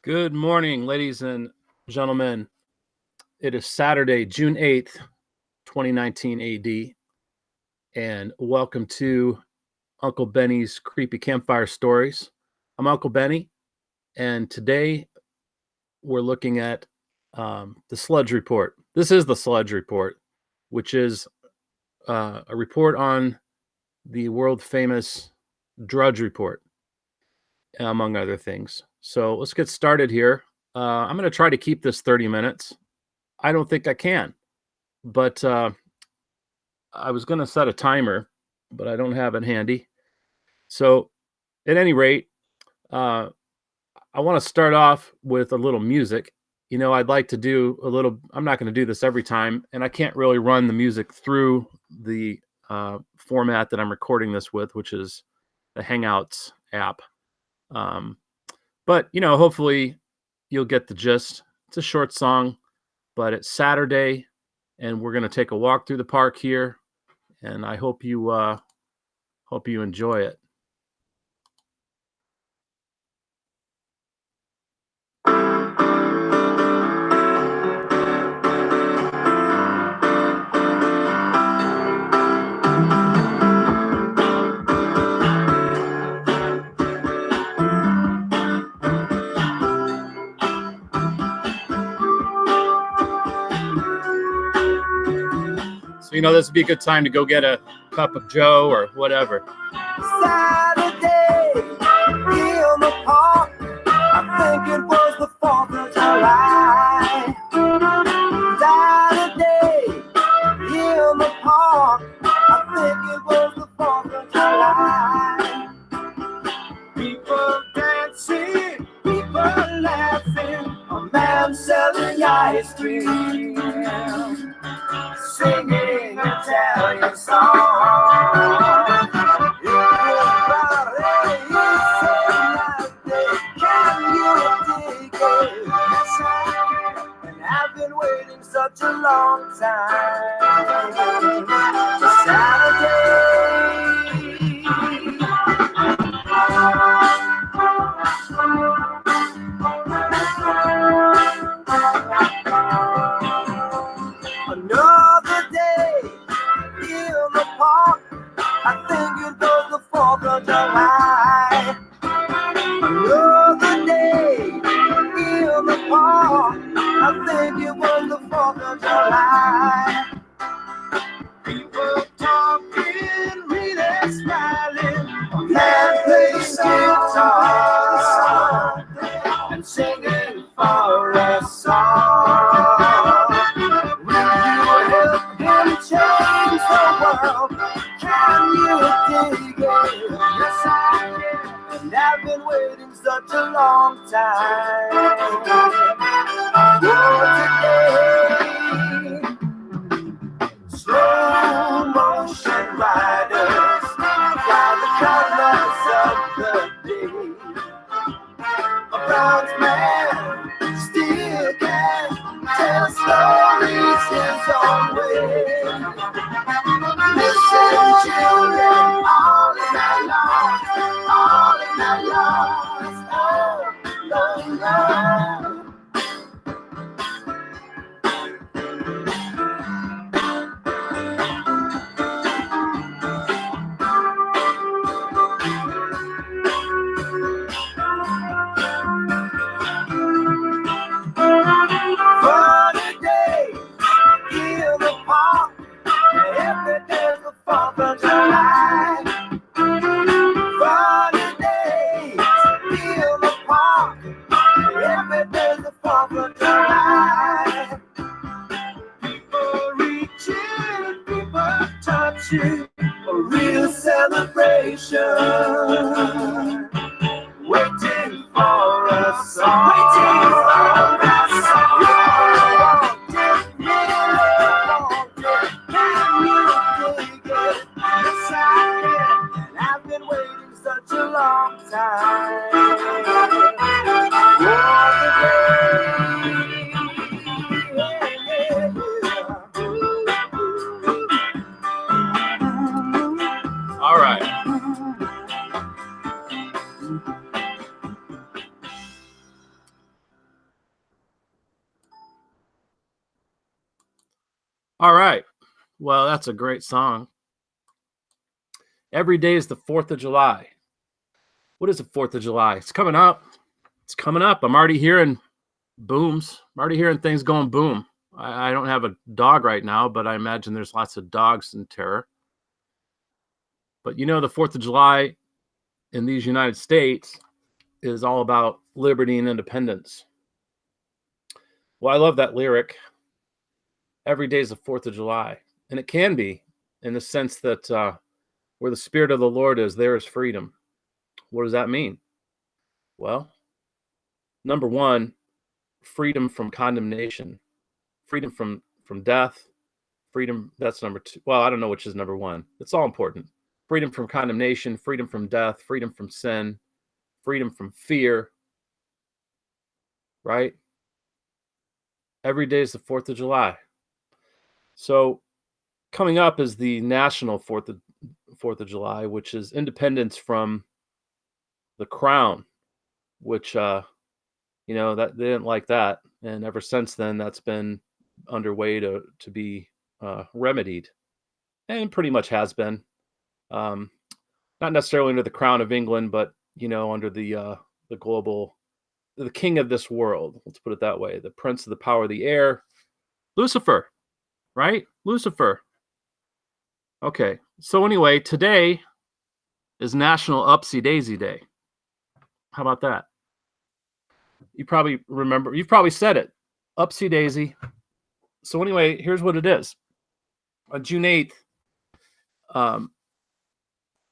Good morning, ladies and gentlemen. It is Saturday, June 8th, 2019 AD, and welcome to Uncle Benny's Creepy Campfire Stories. I'm Uncle Benny, and today we're looking at the Sludge Report. This is the Sludge Report, which is a report on the world-famous Drudge Report, among other things. So let's get started here. I'm going to try to keep this 30 minutes. I don't think I can, but I was going to set a timer, but I don't have it handy. So at any rate, I want to start off with a little music. You know, I'd like to do a little, I'm not going to do this every time, and I can't really run the music through the format that I'm recording this with, which is the Hangouts app. But, you know, hopefully you'll get the gist. It's a short song, but it's Saturday, and we're going to take a walk through the park here, and I hope you enjoy it. So, you know, this would be a good time to go get a cup of Joe or whatever. Saturday in the park, I think it was the 4th of July. Saturday in the park, I think it was the 4th of July. People dancing, people laughing, a man selling ice cream, singing Italian songs. Such a long time. Saturday. Another day in the park. I think it was the 4th of July. Another day in the park. I think it was the 4th of July. People talking, really smiling. A man plays guitar and singing for a song. Will you help him change the world? Can you dig it? Yes, I can. And I've been waiting such a long time. Slow motion riders by the colors of the day. A bronze man still can tell stories his own way. Listen, children, all in that lost, all in that lost, oh, no, no. A real celebration, waiting for a song, waiting for a song. Can you dig it? Yes, I can, and I've been waiting such a long time. All right. All right. Well, that's a great song. Every day is the 4th of July. What is the 4th of July? It's coming up. It's coming up. I'm already hearing booms. I'm already hearing things going boom. I don't have a dog right now, but I imagine there's lots of dogs in terror. But you know, the 4th of July in these United States is all about liberty and independence. Well, I love that lyric. Every day is the 4th of July. And it can be in the sense that where the Spirit of the Lord is, there is freedom. What does that mean? Well, number one, freedom from condemnation, freedom from death, freedom. That's number two. Well, I don't know which is number one. It's all important. Freedom from condemnation, freedom from death, freedom from sin, freedom from fear. Right? Every day is the 4th of July. So coming up is the national 4th of July, which is independence from the crown, which that they didn't like that, and ever since then that's been underway to be remedied, and pretty much has been. Um, Not necessarily under the crown of England, but under the global, the king of this world. Let's put it that way. The prince of the power of the air, Lucifer, right? Lucifer. Okay. So anyway, today is National Upsy Daisy Day. How about that? You probably remember. You've probably said it. Upsy Daisy. So anyway, here's what it is. On June 8th,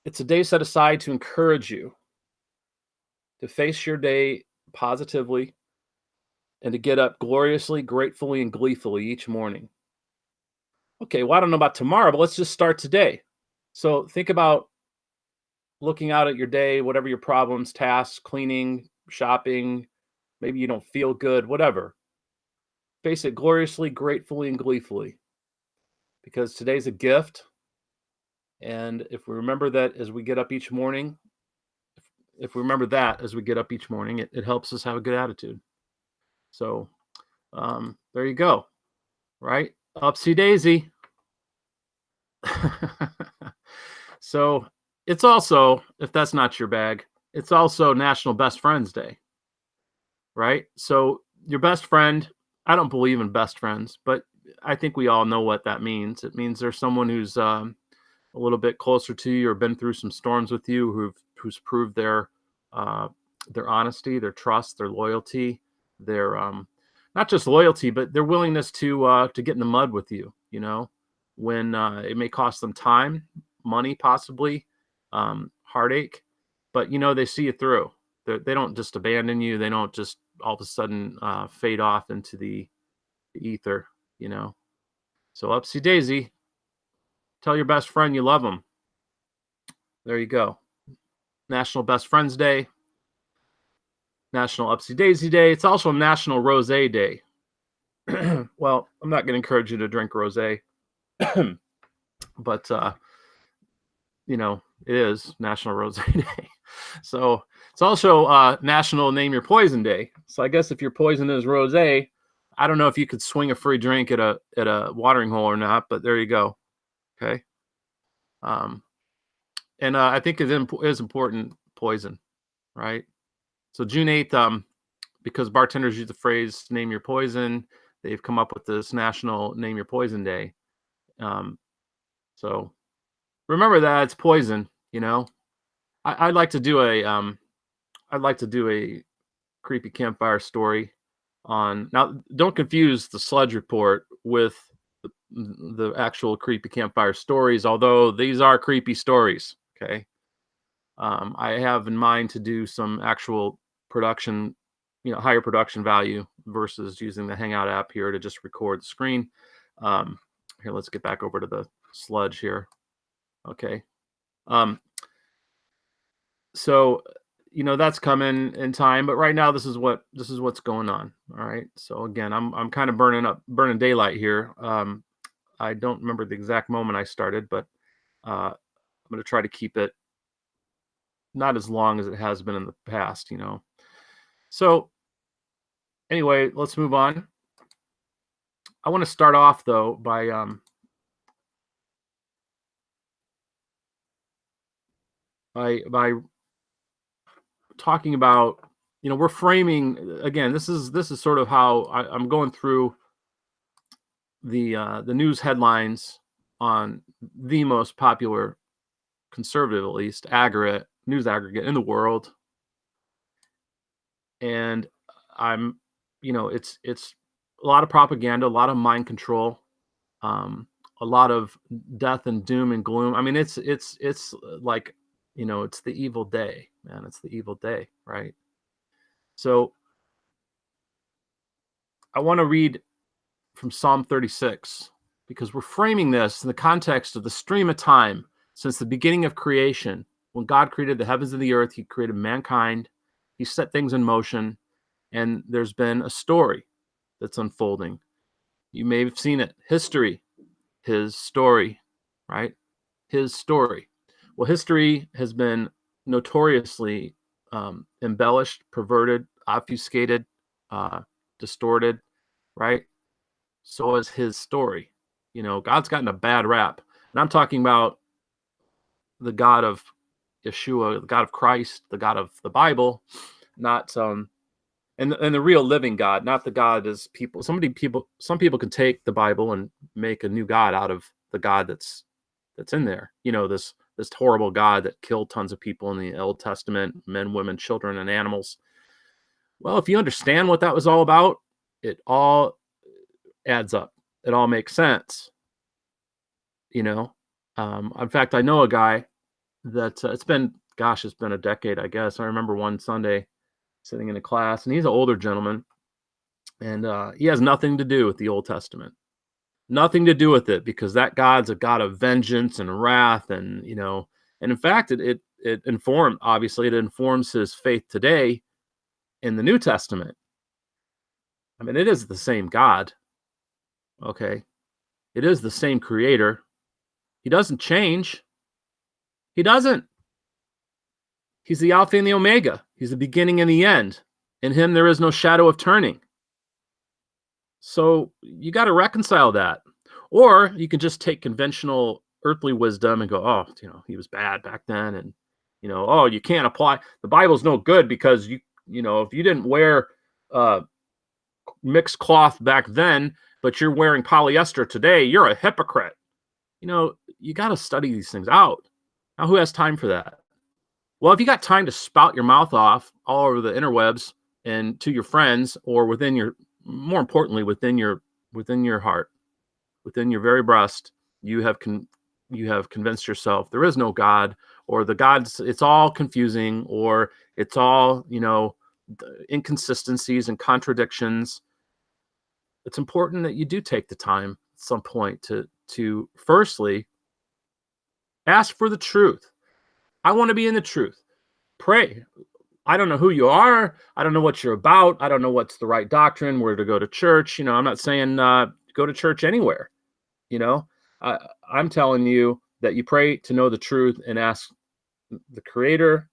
it's a day set aside to encourage you to face your day positively and to get up gloriously, gratefully, and gleefully each morning. Okay, well, I don't know about tomorrow, but let's just start today. So think about looking out at your day, whatever your problems, tasks, cleaning, shopping, maybe you don't feel good, whatever. Face it gloriously, gratefully, and gleefully, because today's a gift. And if we remember that as we get up each morning, if we remember that as we get up each morning, it helps us have a good attitude. So there you go, right? Upsy daisy. So it's also, if that's not your bag, it's also National Best Friends Day, right? So your best friend, I don't believe in best friends, but I think we all know what that means. It means there's someone who's a little bit closer to you or been through some storms with you, who's proved their honesty, their trust, their loyalty, their not just loyalty, but their willingness to get in the mud with you. When it may cost them time, money, possibly heartache, but they see you through. They don't just abandon you. They don't just all of a sudden fade off into the ether. So upsy daisy. Tell your best friend you love them. There you go. National Best Friends Day. National Upsy Daisy Day. It's also National Rosé Day. Well, I'm not going to encourage you to drink rosé, but it is National Rosé Day. So it's also National Name Your Poison Day. So I guess if your poison is rosé, I don't know if you could swing a free drink at a watering hole or not, but there you go. Okay. And I think it is important, poison, right? So June 8th, because bartenders use the phrase "name your poison," they've come up with this National Name Your Poison Day. So remember that it's poison. I'd like to do a creepy campfire story on. Now, don't confuse the Sludge report with the actual creepy campfire stories, although these are creepy stories. Okay. I have in mind to do some actual production, higher production value versus using the Hangout app here to just record the screen. Here, let's get back over to the Sludge here. Okay. So, that's coming in time, but right now this is what's going on. All right. So again, I'm kind of burning daylight here. I don't remember the exact moment I started, but I'm going to try to keep it not as long as it has been in the past, So anyway, let's move on. I want to start off though by talking about, we're framing again. This is sort of how I'm going through the news headlines on the most popular conservative, at least, news aggregate in the world, and I'm, it's a lot of propaganda, a lot of mind control, a lot of death and doom and gloom. I mean, it's like, it's the evil day, man. It's the evil day, right? So I want to read from Psalm 36 because we're framing this in the context of the stream of time since the beginning of creation. When God created the heavens and the earth, he created mankind, he set things in motion, and there's been a story that's unfolding. You may have seen it. History, his story, right? His story. Well, history has been notoriously embellished, perverted, obfuscated, distorted, right? So is his story. God's gotten a bad rap. And I'm talking about the God of Yeshua, the God of Christ, the God of the Bible, not and the real living God, not the God as people. Some people can take the Bible and make a new God out of the God that's in there. This horrible God that killed tons of people in the Old Testament, men, women, children, and animals. Well, if you understand what that was all about, it all adds up. It all makes sense. In fact, I know a guy that it's been a decade, I guess. I remember one Sunday sitting in a class, and he's an older gentleman, and he has nothing to do with the Old Testament. Nothing to do with it, because that God's a God of vengeance and wrath, and and in fact, it informs his faith today in the New Testament. I mean, it is the same God. Okay, it is the same Creator. He doesn't change. He doesn't. He's the Alpha and the Omega. He's the beginning and the end. In him there is no shadow of turning. So you got to reconcile that. Or you can just take conventional earthly wisdom and go, oh, he was bad back then. And, oh, you can't apply. The Bible's no good because if you didn't wear mixed cloth back then, but you're wearing polyester today, you're a hypocrite. You got to study these things out. Now, who has time for that? Well, if you got time to spout your mouth off all over the interwebs and to your friends, or more importantly, within your heart, within your very breast, you have convinced yourself there is no God, or the God's, it's all confusing, or it's all, inconsistencies and contradictions. It's important that you do take the time at some point to firstly ask for the truth. I want to be in the truth. Pray. I don't know who you are. I don't know what you're about. I don't know what's the right doctrine, where to go to church. I'm not saying go to church anywhere. I'm telling you that you pray to know the truth and ask the Creator.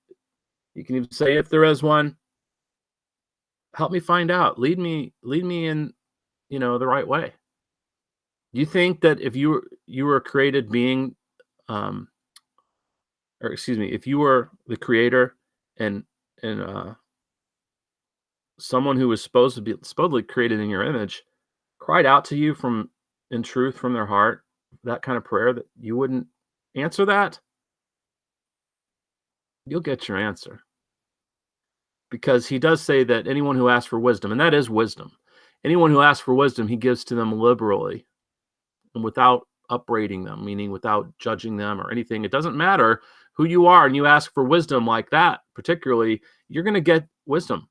You can even say, if there is one, help me find out. Lead me in, the right way. Do you think that if you were a created being, if you were the Creator and someone who was supposedly created in your image cried out to you in truth from their heart, that kind of prayer, that you wouldn't answer that? You'll get your answer, because he does say that anyone who asks for wisdom, and that is wisdom, anyone who asks for wisdom, he gives to them liberally and without upbraiding them, meaning without judging them or anything. It doesn't matter who you are, and you ask for wisdom like that, particularly, you're going to get wisdom.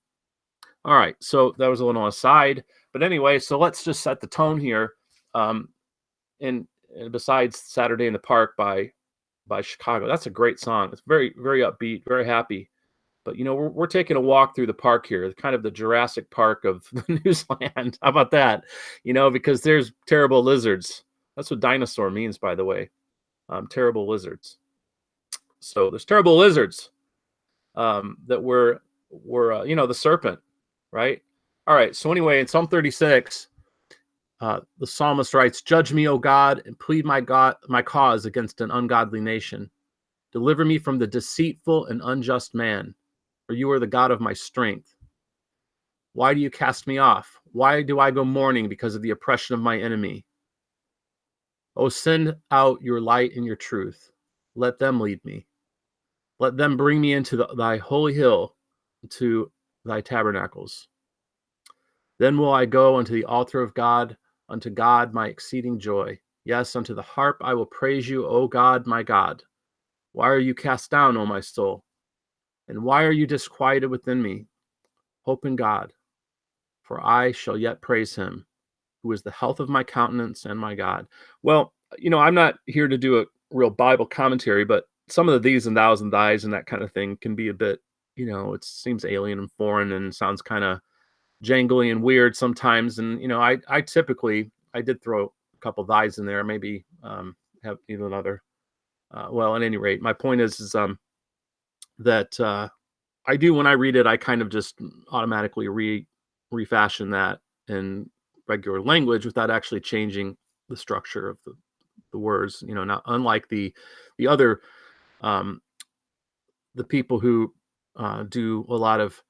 All right, so that was a little aside, but anyway, so let's just set the tone here. And besides Saturday in the Park by Chicago, that's a great song. It's very, very upbeat, very happy. But we're taking a walk through the park here, kind of the Jurassic Park of the newsland. How about that? Because there's terrible lizards. That's what dinosaur means, by the way. Terrible lizards. So there's terrible lizards that were the serpent, right? All right. So anyway, in Psalm 36, The psalmist writes, "Judge me, O God, and plead my cause against an ungodly nation. Deliver me from the deceitful and unjust man, for you are the God of my strength. Why do you cast me off? Why do I go mourning because of the oppression of my enemy? Oh, send out your light and your truth. Let them lead me. Let them bring me into thy holy hill, to thy tabernacles. Then will I go unto the altar of God, unto God my exceeding joy. Yes, unto the harp I will praise you, O God, my God. Why are you cast down, O my soul? And why are you disquieted within me? Hope in God, for I shall yet praise him, who is the health of my countenance and my God." Well, I'm not here to do a real Bible commentary, but some of the these and thous and thys and that kind of thing can be a bit, it seems alien and foreign and sounds kind of jangly and weird sometimes. And, I typically, I did throw a couple thys in there, maybe have even another. Well, at any rate, my point is that I do, when I read it, I kind of just automatically refashion that in regular language without actually changing the structure of the words. Not unlike the other the people who do a lot of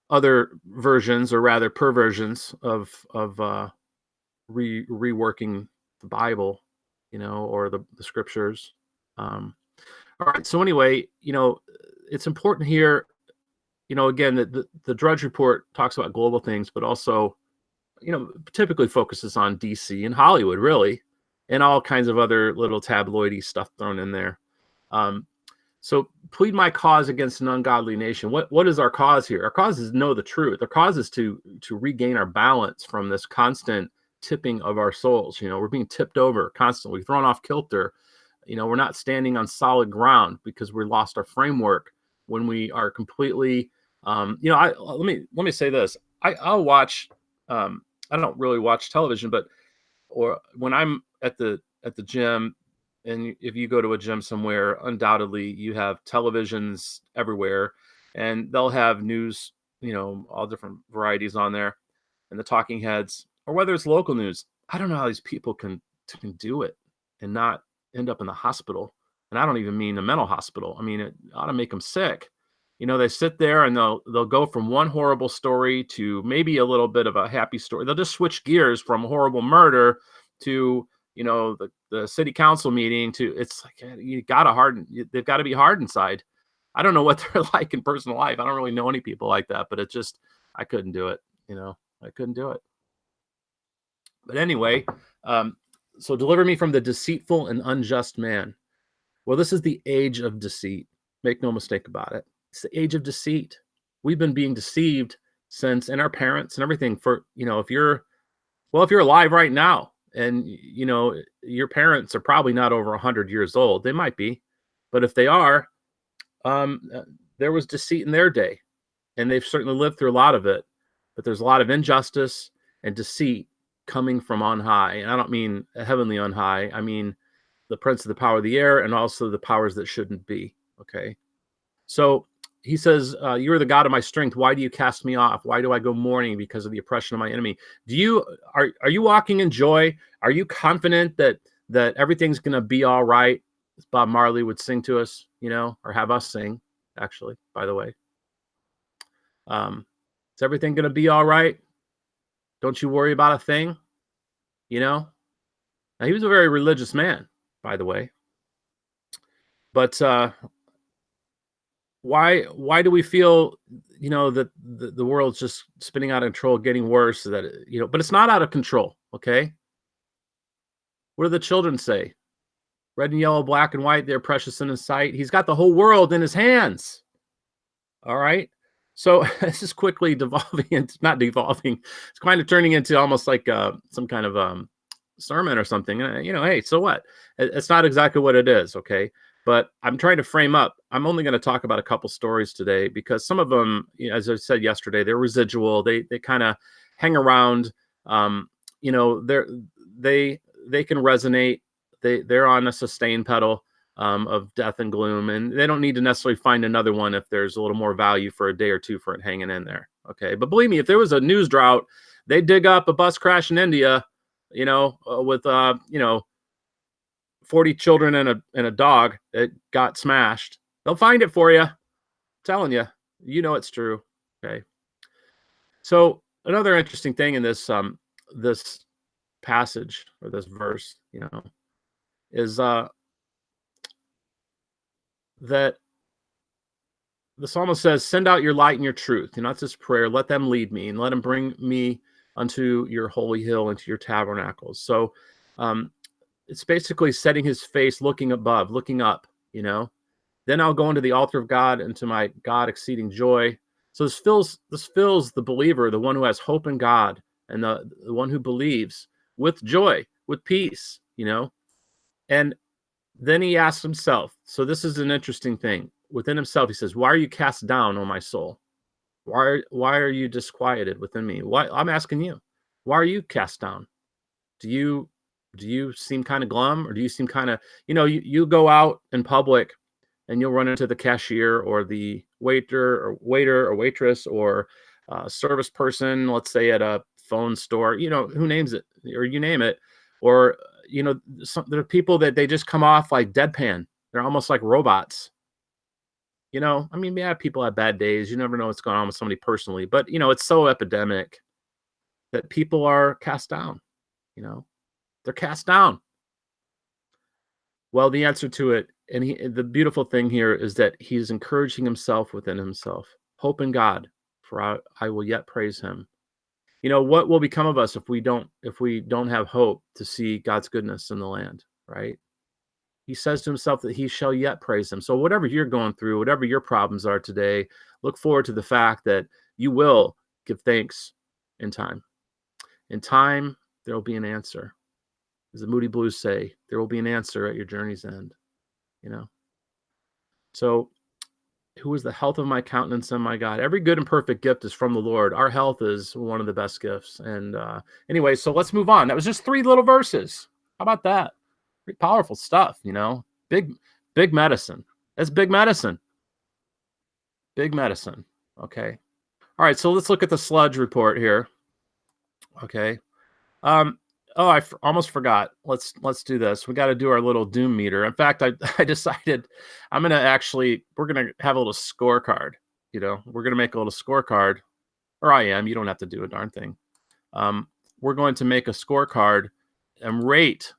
other versions, or rather perversions of reworking the Bible, or the scriptures. All right. So anyway, it's important here. Again, the Drudge Report talks about global things, but also, typically focuses on DC and Hollywood, really, and all kinds of other little tabloidy stuff thrown in there. So plead my cause against an ungodly nation. What is our cause here? Our cause is to know the truth. Our cause is to regain our balance from this constant tipping of our souls. We're being tipped over constantly, thrown off kilter. We're not standing on solid ground because we lost our framework when we are completely. Let me say this. I'll watch. I don't really watch television, or when I'm at the gym, and if you go to a gym somewhere, undoubtedly you have televisions everywhere, and they'll have news, all different varieties on there, and the talking heads, or whether it's local news. I don't know how these people can do it and not end up in the hospital. And I don't even mean the mental hospital. I mean, it ought to make them sick. They sit there and they'll go from one horrible story to maybe a little bit of a happy story. They'll just switch gears from horrible murder to, the city council meeting to, it's like, they've got to be hard inside. I don't know what they're like in personal life. I don't really know any people like that, but I couldn't do it. I couldn't do it. But anyway, so deliver me from the deceitful and unjust man. Well, this is the age of deceit. Make no mistake about it. It's the age of deceit. We've been being deceived since, and our parents and everything, for, if you're alive right now, and, your parents are probably not over 100 years old. They might be, but if they are, there was deceit in their day, and they've certainly lived through a lot of it. But there's a lot of injustice and deceit coming from on high. And I don't mean a heavenly on high. I mean the prince of the power of the air, and also the powers that shouldn't be. Okay. So he says, you are the God of my strength. Why do you cast me off? Why do I go mourning because of the oppression of my enemy? Are you walking in joy? Are you confident that everything's going to be all right? As Bob Marley would sing to us, or have us sing, actually, by the way. Is everything going to be all right? Don't you worry about a thing. Now, he was a very religious man, by the way. But why do we feel, that the world's just spinning out of control, getting worse, but it's not out of control. Okay. What do the children say? Red and yellow, black and white, they're precious in his sight. He's got the whole world in his hands. All right. So this is quickly devolving into, not devolving, it's kind of turning into almost like some kind of sermon or something. Hey, so what? It's not exactly what it is. Okay. But I'm trying to frame up. I'm only going to talk about a couple stories today because some of them, as I said yesterday, they're residual. They kind of hang around. They can resonate. They're on a sustain pedal of death and gloom, and they don't need to necessarily find another one if there's a little more value for a day or two for it hanging in there. Okay, but believe me, if there was a news drought, they'd dig up a bus crash in India with 40 children and a dog that got smashed. They'll find it for you. I'm telling you, it's true. Okay. So another interesting thing in this passage or this verse, is that the psalmist says, "Send out your light and your truth." That's his prayer. Let them lead me and let them bring me unto your holy hill, into your tabernacles. So it's basically setting his face, looking above, looking up, Then I'll go into the altar of God, into my God exceeding joy. So this fills the believer, the one who has hope in God, and the one who believes, with joy, with peace, And then he asks himself, so this is an interesting thing. Within himself, he says, "Why are you cast down, O my soul? Why are you disquieted within me?" Why? I'm asking you. Why are you cast down? Do you seem kind of glum, or do you seem kind of, you go out in public and you'll run into the cashier or the waiter or waitress or service person, let's say at a phone store, who names it, or you name it, or there are people that they just come off like deadpan. They're almost like robots. People have bad days. You never know what's going on with somebody personally, but it's so epidemic that people are cast down. They're cast down. Well, the answer to it, and the beautiful thing here is that he's encouraging himself within himself. Hope in God, for I will yet praise him. What will become of us if we don't have hope to see God's goodness in the land, right? He says to himself that he shall yet praise him. So whatever you're going through, whatever your problems are today, look forward to the fact that you will give thanks in time. In time, there will be an answer. As the Moody Blues say, there will be an answer at your journey's end. So who is the health of my countenance and my God? Every good and perfect gift is from the Lord. Our health is one of the best gifts. And anyway, so let's move on. That was just 3 little verses. How about that? Pretty powerful stuff, big medicine. That's big medicine. Big medicine. Okay. All right. So let's look at the sludge report here. Okay. I almost forgot. Let's do this. We got to do our little doom meter. In fact, I decided we're going to have a little scorecard. We're going to make a little scorecard, or I am. You don't have to do a darn thing. We're going to make a scorecard and rate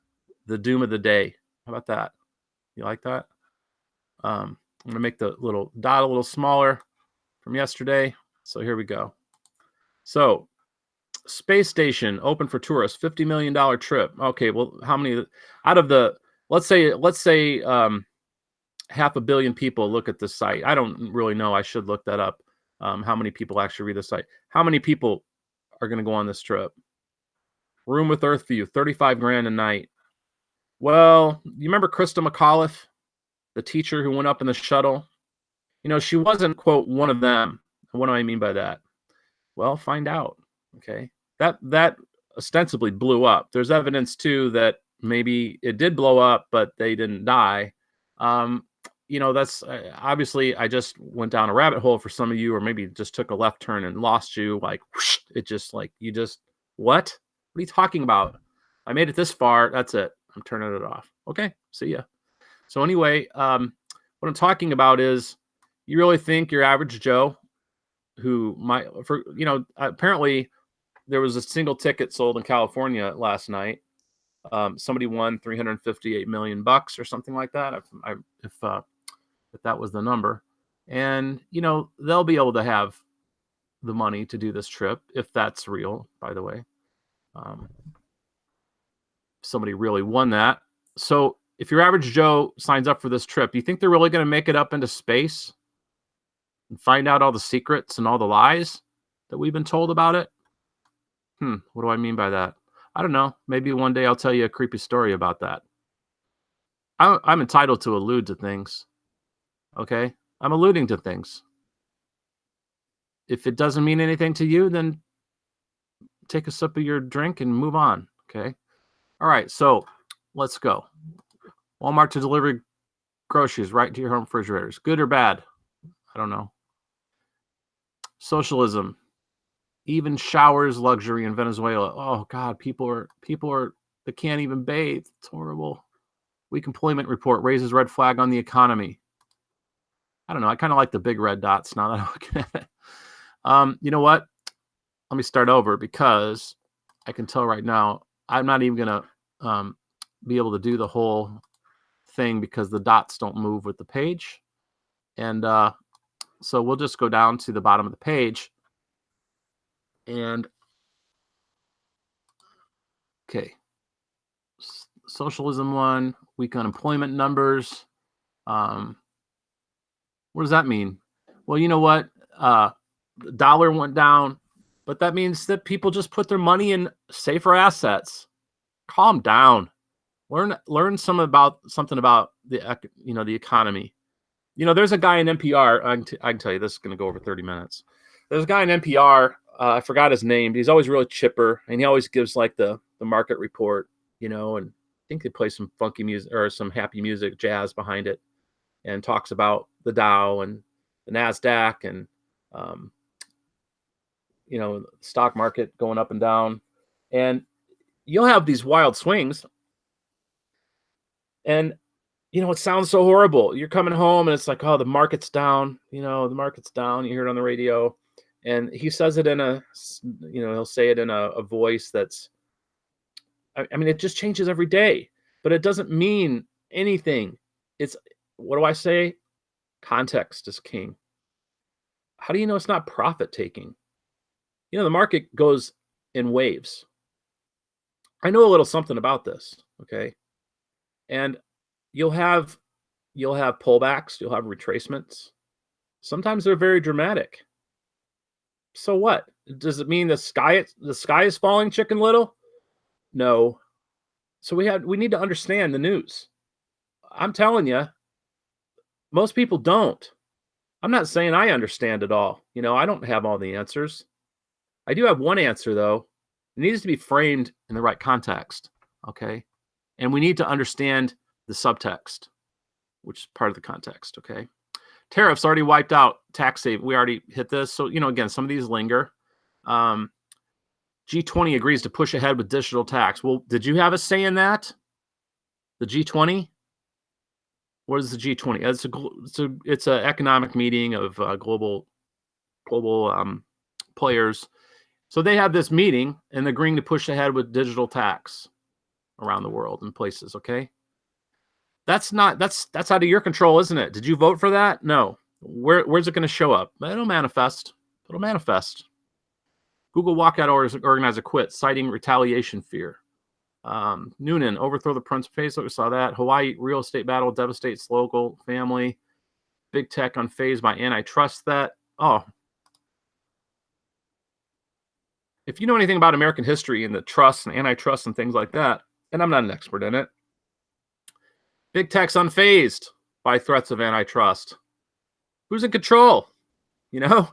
the doom of the day. How about that? You like that? I'm going to make the little dot a little smaller from yesterday. So here we go. So space station open for tourists, $50 million trip. Okay, well, how many out of the, let's say 500 million people look at this site. I don't really know. I should look that up. How many people actually read the site? How many people are going to go on this trip? Room with Earth view, $35,000 a night. Well, you remember Krista McAuliffe, the teacher who went up in the shuttle? She wasn't, quote, one of them. What do I mean by that? Well, find out. Okay. That ostensibly blew up. There's evidence too that maybe it did blow up, but they didn't die. That's obviously, I just went down a rabbit hole for some of you, or maybe just took a left turn and lost you. Like, whoosh, it just like, what are you talking about? I made it this far. That's it. I'm turning it off. Okay. See ya. So anyway, what I'm talking about is, you really think your average Joe who might, apparently there was a single ticket sold in California last night. Somebody won $358 million or something like that. If that was the number, and they'll be able to have the money to do this trip if that's real. By the way, somebody really won that. So if your average Joe signs up for this trip, do you think they're really going to make it up into space and find out all the secrets and all the lies that we've been told about it? What do I mean by that? I don't know. Maybe one day I'll tell you a creepy story about that. I'm entitled to allude to things. Okay? I'm alluding to things. If it doesn't mean anything to you, then take a sip of your drink and move on. Okay? All right. So let's go. Walmart to deliver groceries right to your home refrigerators. Good or bad? I don't know. Socialism. Even showers luxury in Venezuela. Oh God, people are they can't even bathe. It's horrible. Weak employment report raises red flag on the economy. I don't know. I kind of like the big red dots now that I'm looking at it. You know what? Let me start over because I can tell right now I'm not even gonna be able to do the whole thing because the dots don't move with the page. And so we'll just go down to the bottom of the page. And okay, socialism one, weak unemployment numbers. What does that mean? Well, you know what? The dollar went down, but that means that people just put their money in safer assets. Calm down. Learn something about the the economy. There's a guy in NPR. I can tell you this is going to go over 30 minutes. There's a guy in NPR. I forgot his name. But he's always really chipper, and he always gives like the market report. And I think they play some funky music or some happy music, jazz behind it, and talks about the Dow and the Nasdaq and the stock market going up and down, and you'll have these wild swings. And it sounds so horrible. You're coming home and it's like, oh, the market's down. The market's down. You hear it on the radio, and he says it in he'll say it in a voice that's, I mean, it just changes every day, but it doesn't mean anything. It's, what do I say? Context is king. How do you know it's not profit taking? The market goes in waves. I know a little something about this. Okay. And you'll have pullbacks, you'll have retracements. Sometimes they're very dramatic. So what? Does it mean the sky is falling, Chicken Little? No. So we need to understand the news. I'm telling you, most people don't. I'm not saying I understand it all. I don't have all the answers. I do have one answer though. It needs to be framed in the right context. Okay. And we need to understand the subtext, which is part of the context. Okay. Tariffs already wiped out tax save. We already hit this. So, again, some of these linger. G20 agrees to push ahead with digital tax. Well, did you have a say in that? The G20? What is the G20? It's an economic meeting of global players. So they have this meeting and agreeing to push ahead with digital tax around the world in places. Okay. That's out of your control, isn't it? Did you vote for that? No. Where's it going to show up? It'll manifest. Google walkout organizer quit, citing retaliation fear. Noonan, overthrow the Prince of Facebook. We saw that. Hawaii real estate battle devastates local family. Big tech unfazed by antitrust threat. Oh. If you know anything about American history and the trust and antitrust and things like that, and I'm not an expert in it, big tech's unfazed by threats of antitrust. Who's in control? The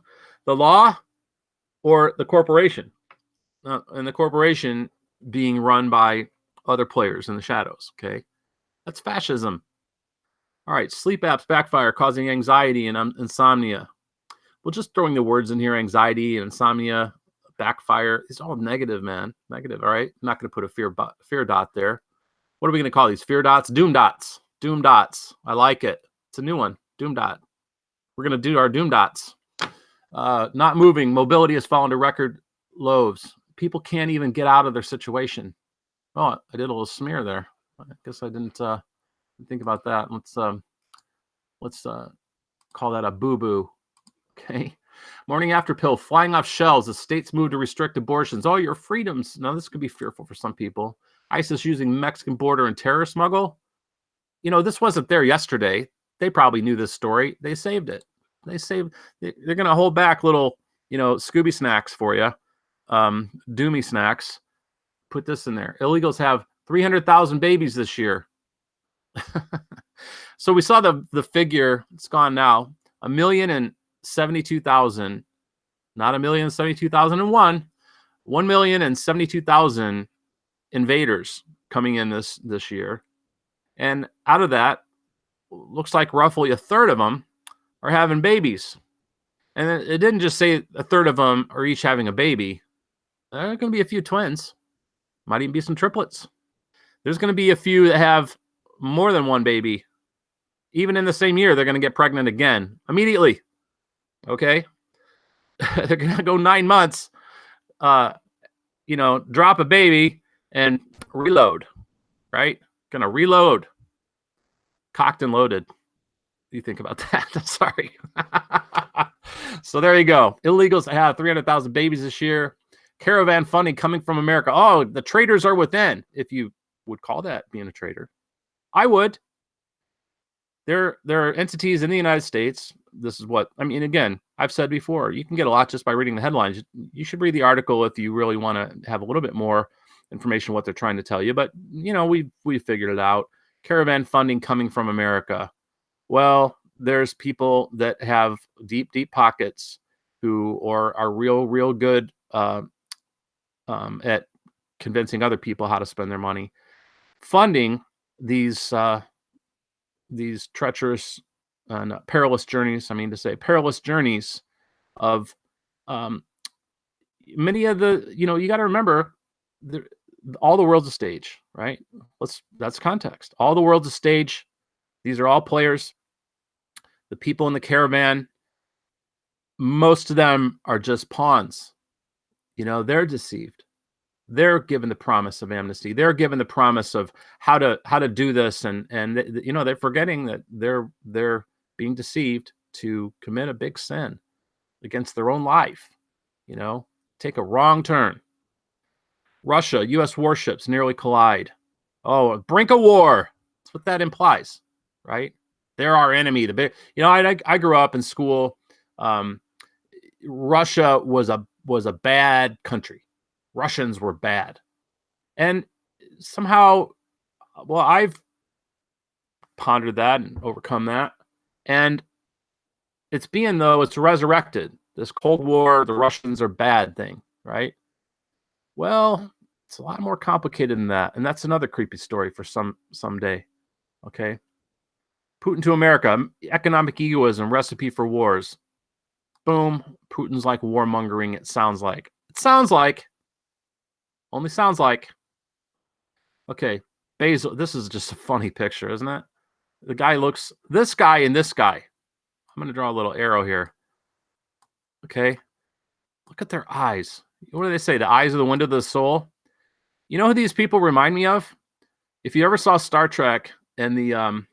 law or the corporation? And the corporation being run by other players in the shadows. Okay. That's fascism. All right. Sleep apps backfire, causing anxiety and insomnia. Well, just throwing the words in here, anxiety and insomnia, backfire, it's all negative, man. Negative. All right. I'm not going to put a fear dot there. What are we going to call these? Fear dots? Doom dots. Doom dots. I like it. It's a new one. Doom dot. We're going to do our doom dots. Not moving. Mobility has fallen to record lows. People can't even get out of their situation. Oh, I did a little smear there. I guess I didn't think about that. Let's call that a boo-boo. Okay. Morning after pill, flying off shelves. The states move to restrict abortions. Oh, your freedoms. Now, this could be fearful for some people. ISIS using Mexican border and terror smuggle. This wasn't there yesterday. They probably knew this story. They saved it. They're going to hold back little, Scooby snacks for you. Doomy snacks. Put this in there. Illegals have 300,000 babies this year. So we saw the figure. It's gone now. 1,072,000. Not 1,072,001. 1,072,000 invaders coming in this year. And out of that, looks like roughly a third of them are having babies. And it didn't just say a third of them are each having a baby. There are going to be a few twins. Might even be some triplets. There's going to be a few that have more than one baby. Even in the same year, they're going to get pregnant again immediately. Okay? They're going to go 9 months, drop a baby and reload, right? Going to reload. Cocked and loaded. What do you think about that? I'm sorry. So there you go. Illegals have 300,000 babies this year. Caravan funding coming from America. Oh, the traders are within, if you would call that being a trader. I would. There are entities in the United States. This is what, I mean, again, I've said before, you can get a lot just by reading the headlines. You should read the article if you really want to have a little bit more information what they're trying to tell you. But, we've figured it out. Caravan funding coming from America. Well, there's people that have deep, deep pockets who are real good at convincing other people how to spend their money, funding these treacherous and perilous journeys. Perilous journeys of many of the. You got to remember, all the world's a stage, right? That's context. All the world's a stage. These are all players. The people in the caravan, most of them are just pawns. They're deceived. They're given the promise of amnesty. They're given the promise of how to do this, and they're forgetting that they're being deceived to commit a big sin against their own life. Take a wrong turn. Russia, U.S. warships nearly collide. Oh, brink of war. That's what that implies, right? They're our enemy. I grew up in school. Russia was a bad country. Russians were bad. And somehow, I've pondered that and overcome that. And it's resurrected. This Cold War, the Russians are bad thing, right? Well, it's a lot more complicated than that. And that's another creepy story for someday. Okay. Putin to America, economic egoism, recipe for wars. Boom. Putin's like warmongering, it sounds like. Only sounds like. Okay. Basil, this is just a funny picture, isn't it? The guy looks, this guy and this guy. I'm going to draw a little arrow here. Okay. Look at their eyes. What do they say? The eyes are the window of the soul. You know who these people remind me of? If you ever saw Star Trek and the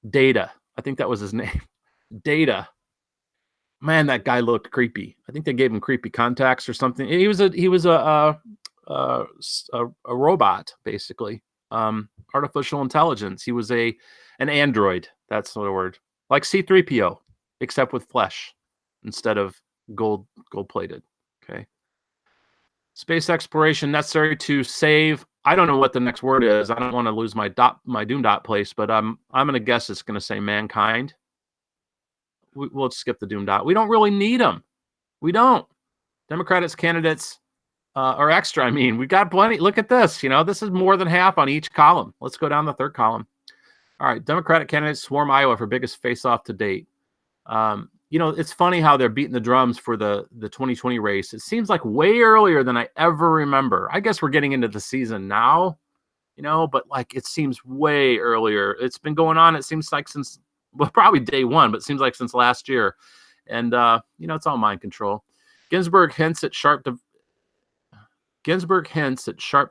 Data, I think that was his name. Data. Man, that guy looked creepy. I think they gave him creepy contacts or something. He was a robot, basically. Artificial intelligence. He was an android. That's the word. Like C-3PO, except with flesh instead of gold plated. Okay. Space exploration necessary to save. I don't know what the next word is. I don't want to lose my doom dot place, but I'm going to guess it's going to say mankind. We'll skip the doom dot. We don't really need them. We don't. Democrats candidates are extra. I mean, we got plenty. Look at this. This is more than half on each column. Let's go down the third column. All right. Democratic candidates swarm Iowa for biggest face-off to date. It's funny how they're beating the drums for the 2020 race. It seems like way earlier than I ever remember. I guess we're getting into the season now, but like it seems way earlier. It's been going on, it seems like since, probably day one, but it seems like since last year. And, it's all mind control. Ginsburg hints at sharp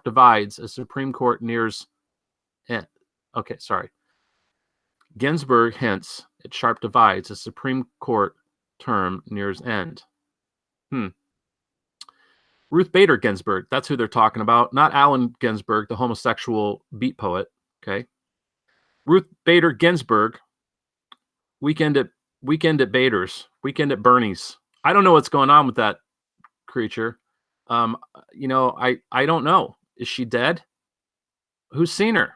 divides as Supreme Court nears end. Okay, sorry. Ginsburg hints at sharp divides as Supreme Court term nears end. Ruth Bader Ginsburg, that's who they're talking about. Not Allen Ginsburg, the homosexual beat poet. Okay. Ruth Bader Ginsburg, weekend at Bader's, weekend at Bernie's. I don't know what's going on with that creature. I don't know. Is she dead? Who's seen her?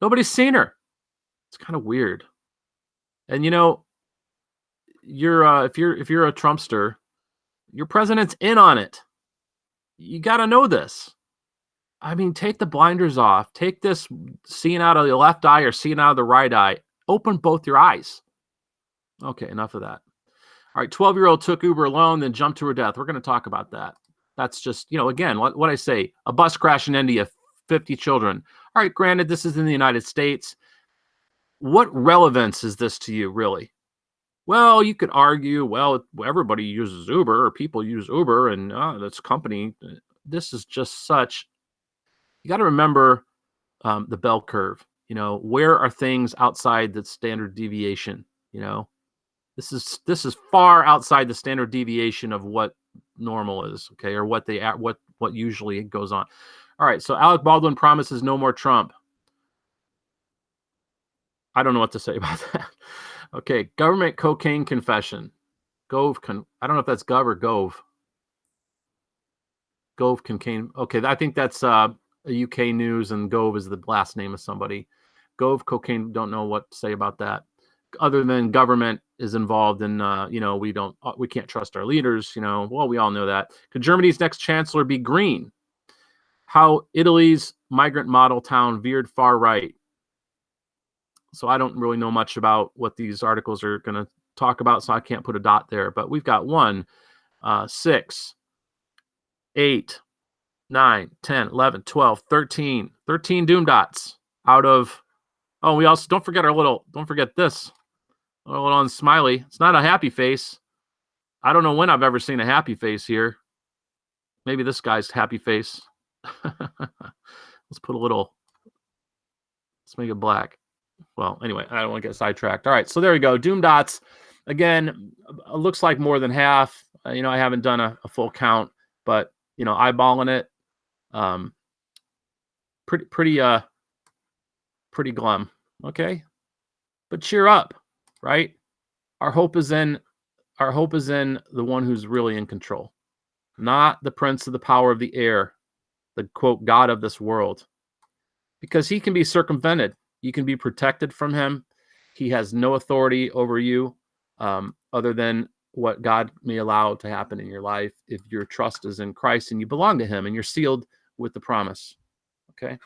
Nobody's seen her. It's kind of weird. And you're if you're a Trumpster, your president's in on it. You got to know this. I mean, take the blinders off. Take this seeing out of the left eye or seeing out of the right eye. Open both your eyes. Okay, enough of that. All right, 12-year-old took Uber alone, then jumped to her death. We're going to talk about that. That's just, again, what I say, a bus crash in India, 50 children. All right, granted, this is in the United States. What relevance is this to you, really? Well, you could argue, well, everybody uses Uber, or people use Uber, and that's company. This is just such, you got to remember the bell curve. Where are things outside the standard deviation? This is far outside the standard deviation of what normal is, okay, or what usually goes on. All right, so Alec Baldwin promises no more Trump. I don't know what to say about that. Okay, government cocaine confession. I don't know if that's Gov or Gove. Gove cocaine. Okay, I think that's a UK news, and Gove is the last name of somebody. Gove cocaine. Don't know what to say about that, other than government is involved in. We can't trust our leaders. Well, we all know that. Could Germany's next chancellor be green? How Italy's migrant model town veered far right. So I don't really know much about what these articles are going to talk about, so I can't put a dot there. But we've got 1, 6, 8, 9, 10, 11, 12, 13 doom dots out of. Oh, we also don't forget this. A little on smiley. It's not a happy face. I don't know when I've ever seen a happy face here. Maybe this guy's happy face. Let's make it black. Well, anyway, I don't want to get sidetracked. All right, so there we go. Doom dots. Again, looks like more than half. I haven't done a full count, but eyeballing it, pretty glum. Okay, but cheer up, right? Our hope is in the one who's really in control, not the prince of the power of the air, the quote God of this world, because he can be circumvented. You can be protected from him. He has no authority over you other than what God may allow to happen in your life if your trust is in Christ and you belong to him and you're sealed with the promise. Okay,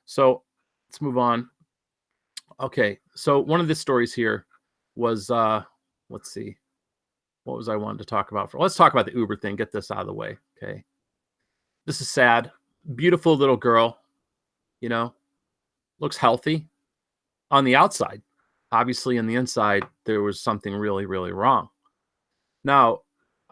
so let's move on. Okay, so one of the stories here was, let's see, what was I wanting to talk about? Let's talk about the Uber thing. Get this out of the way. Okay, this is sad. Beautiful little girl, looks healthy on the outside. Obviously, on the inside, there was something really, really wrong. Now,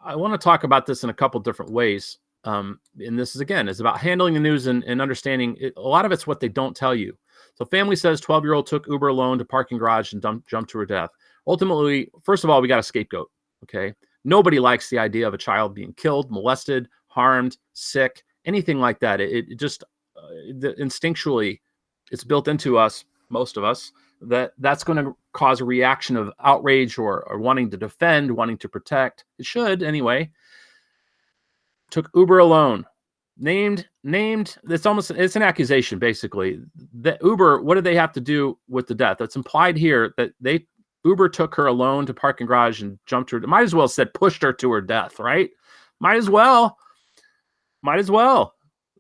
I want to talk about this in a couple different ways. And this is about handling the news and understanding it. A lot of it's what they don't tell you. So family says 12-year-old took Uber alone to parking garage and jumped to her death. Ultimately, first of all, we got a scapegoat. Okay. Nobody likes the idea of a child being killed, molested, harmed, sick, anything like that. It just instinctually, it's built into us, most of us, that's going to cause a reaction of outrage or wanting to defend, wanting to protect. It should anyway. Took Uber alone. Named. It's an accusation, basically. The Uber, what did they have to do with the death? It's implied here that Uber took her alone to parking garage and jumped her. Might as well have said pushed her to her death, right? Might as well.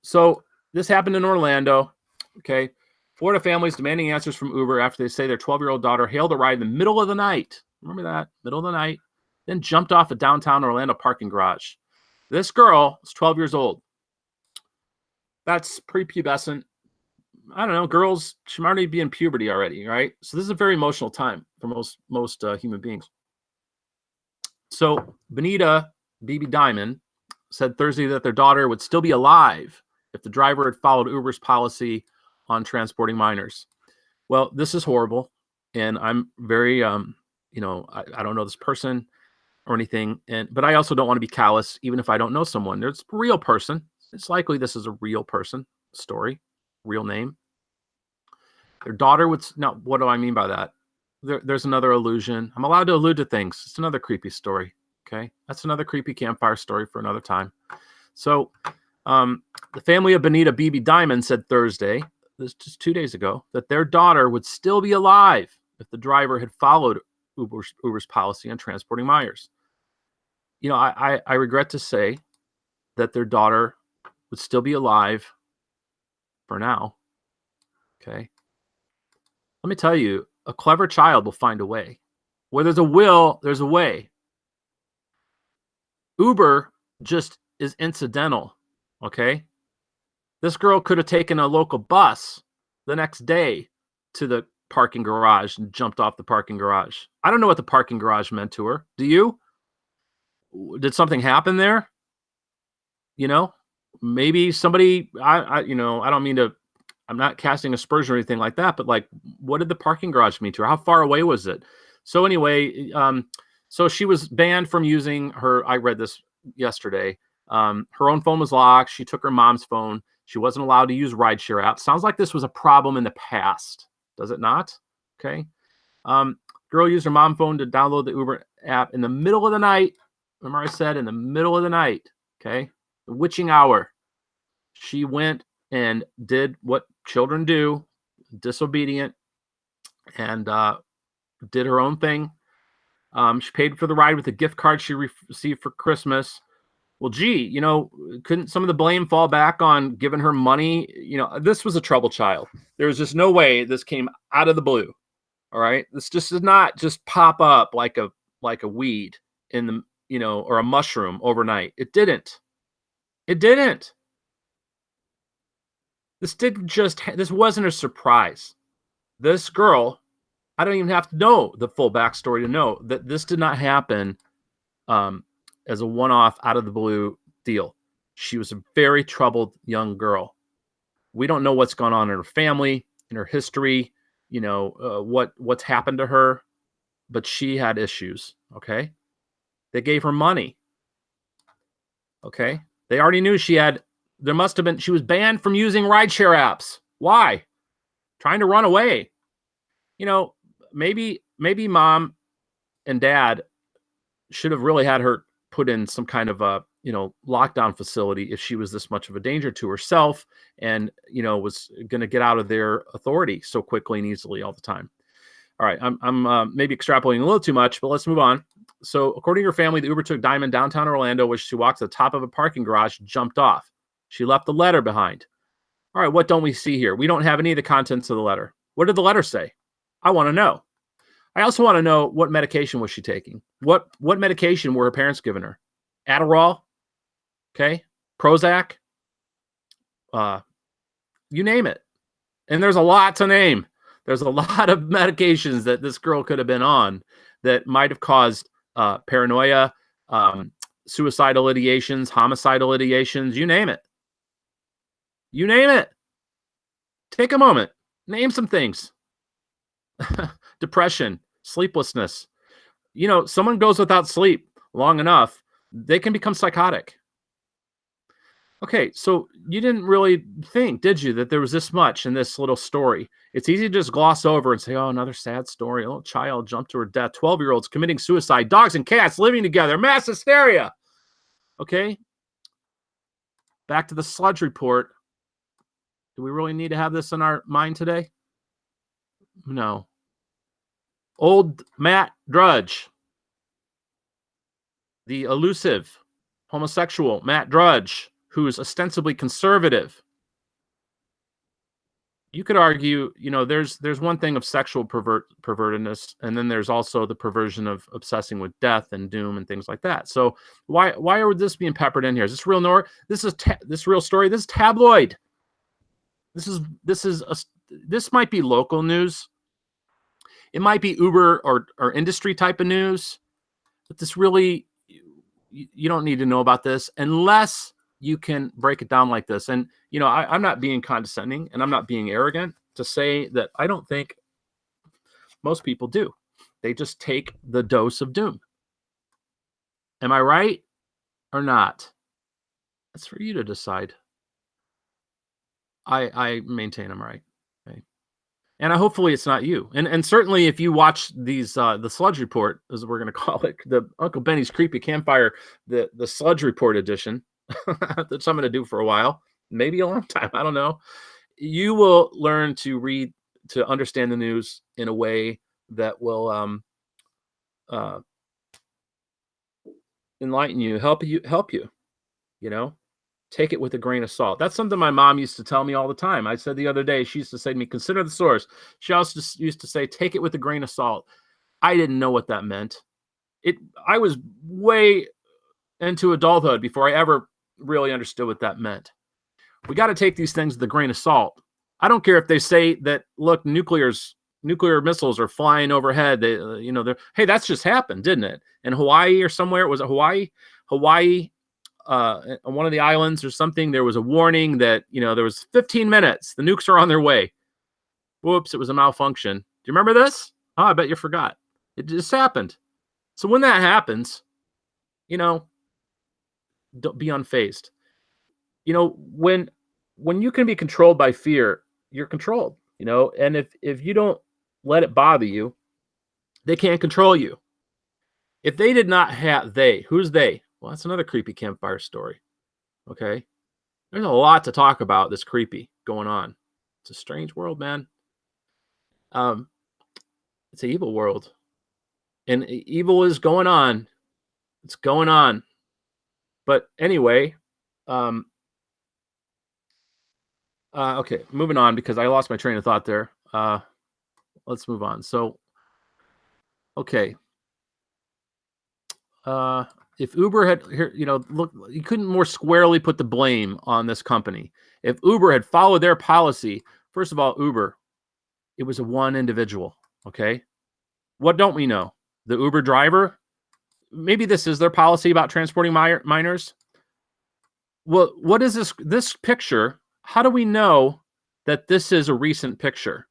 So this happened in Orlando. Okay. Florida families demanding answers from Uber after they say their 12-year-old daughter hailed a ride in the middle of the night. Remember that? Middle of the night. Then jumped off a downtown Orlando parking garage. This girl is 12 years old. That's prepubescent. I don't know. Girls, she might already be in puberty already, right? So this is a very emotional time for most human beings. So Benita BB Diamond said Thursday that their daughter would still be alive if the driver had followed Uber's policy on transporting minors. Well, this is horrible, and I'm very, I don't know this person or anything, but I also don't want to be callous, even if I don't know someone. There's a real person. It's likely this is a real person story, real name. Their daughter would. Now, what do I mean by that? There's another allusion. I'm allowed to allude to things. It's another creepy story. Okay, that's another creepy campfire story for another time. So, the family of Benita BB Diamond said Thursday, this just 2 days ago, that their daughter would still be alive if the driver had followed Uber's policy on transporting minors. I regret to say that their daughter would still be alive for now. Okay. Let me tell you, a clever child will find a way. Where there's a will, there's a way. Uber just is incidental. Okay. This girl could have taken a local bus the next day to the parking garage and jumped off the parking garage. I don't know what the parking garage meant to her. Do you? Did something happen there? You know, maybe somebody, I don't mean to, I'm not casting aspersion or anything like that, but like, what did the parking garage mean to her? How far away was it? So anyway, so she was banned from using her, I read this yesterday. Her own phone was locked. She took her mom's phone. She wasn't allowed to use rideshare apps. Sounds like this was a problem in the past. Does it not? Okay. Girl used her mom phone to download the Uber app in the middle of the night. Remember I said in the middle of the night. Okay. The witching hour. She went and did what children do, disobedient, and did her own thing. She paid for the ride with a gift card she received for Christmas. Well, gee, couldn't some of the blame fall back on giving her money? This was a troubled child. There was just no way this came out of the blue. All right. This just did not just pop up like a weed in the, or a mushroom overnight. It didn't. It didn't. This wasn't a surprise. This girl, I don't even have to know the full backstory to know that this did not happen as a one-off out of the blue deal. She was a very troubled young girl. We don't know what's gone on in her family, in her history, what's happened to her, but she had issues. Okay. They gave her money. Okay. They already knew she was banned from using rideshare apps. Why? Trying to run away. Maybe mom and dad should have really had her put in some kind of a, lockdown facility if she was this much of a danger to herself and, was going to get out of their authority so quickly and easily all the time. All right. I'm maybe extrapolating a little too much, but let's move on. So according to her family, the Uber took Diamond downtown Orlando, which she walked to the top of a parking garage, jumped off. She left the letter behind. All right. What don't we see here? We don't have any of the contents of the letter. What did the letter say? I want to know. I also want to know, what medication was she taking? What medication were her parents giving her? Adderall? Okay. Prozac? You name it. And there's a lot to name. There's a lot of medications that this girl could have been on that might have caused paranoia, suicidal ideations, homicidal ideations, you name it. You name it. Take a moment. Name some things. Depression, sleeplessness. Someone goes without sleep long enough, they can become psychotic. Okay, so you didn't really think, did you, that there was this much in this little story? It's easy to just gloss over and say, oh, another sad story. A little child jumped to her death. 12-year-olds committing suicide. Dogs and cats living together. Mass hysteria. Okay. Back to the Sludge report. Do we really need to have this in our mind today? No. Old Matt Drudge. The elusive homosexual Matt Drudge, who's ostensibly conservative. You could argue, there's one thing of sexual pervertedness, and then there's also the perversion of obsessing with death and doom and things like that. So why are this being peppered in here? Is this real? This real story? This is tabloid. This might be local news. It might be Uber or industry type of news, but this really, you don't need to know about this unless you can break it down like this. And, I'm not being condescending and I'm not being arrogant to say that I don't think most people do. They just take the dose of doom. Am I right or not? That's for you to decide. I maintain I'm right. Okay. And hopefully it's not you. And certainly if you watch these, the Sludge Report, as we're going to call it, the Uncle Benny's Creepy Campfire, the Sludge Report edition, that's I'm going to do for a while, maybe a long time. I don't know. You will learn to read, to understand the news in a way that will enlighten you, help you, take it with a grain of salt. That's something my mom used to tell me all the time. I said the other day, she used to say to me, consider the source. She also used to say, take it with a grain of salt. I didn't know what that meant. I was way into adulthood before I ever really understood what that meant. We got to take these things with a grain of salt. I don't care if they say that, look, nuclear missiles are flying overhead. They, hey, that's just happened, didn't it? In Hawaii or somewhere, was it Hawaii? Hawaii, on one of the islands or something, there was a warning that, there was 15 minutes. The nukes are on their way. Whoops, it was a malfunction. Do you remember this? Oh, I bet you forgot. It just happened. So when that happens, don't be unfazed. When you can be controlled by fear, you're controlled, and if you don't let it bother you, they can't control you. If they did not have, who's they? Well, that's another creepy campfire story. Okay. There's a lot to talk about this creepy going on. It's a strange world, man. It's an evil world. And evil is going on. It's going on. But anyway, okay, moving on because I lost my train of thought there. Let's move on. So, okay. If Uber had, look, you couldn't more squarely put the blame on this company. If Uber had followed their policy, first of all, Uber, it was a one individual. Okay. What don't we know? The Uber driver, maybe this is their policy about transporting minors. Well, what is this picture? How do we know that this is a recent picture?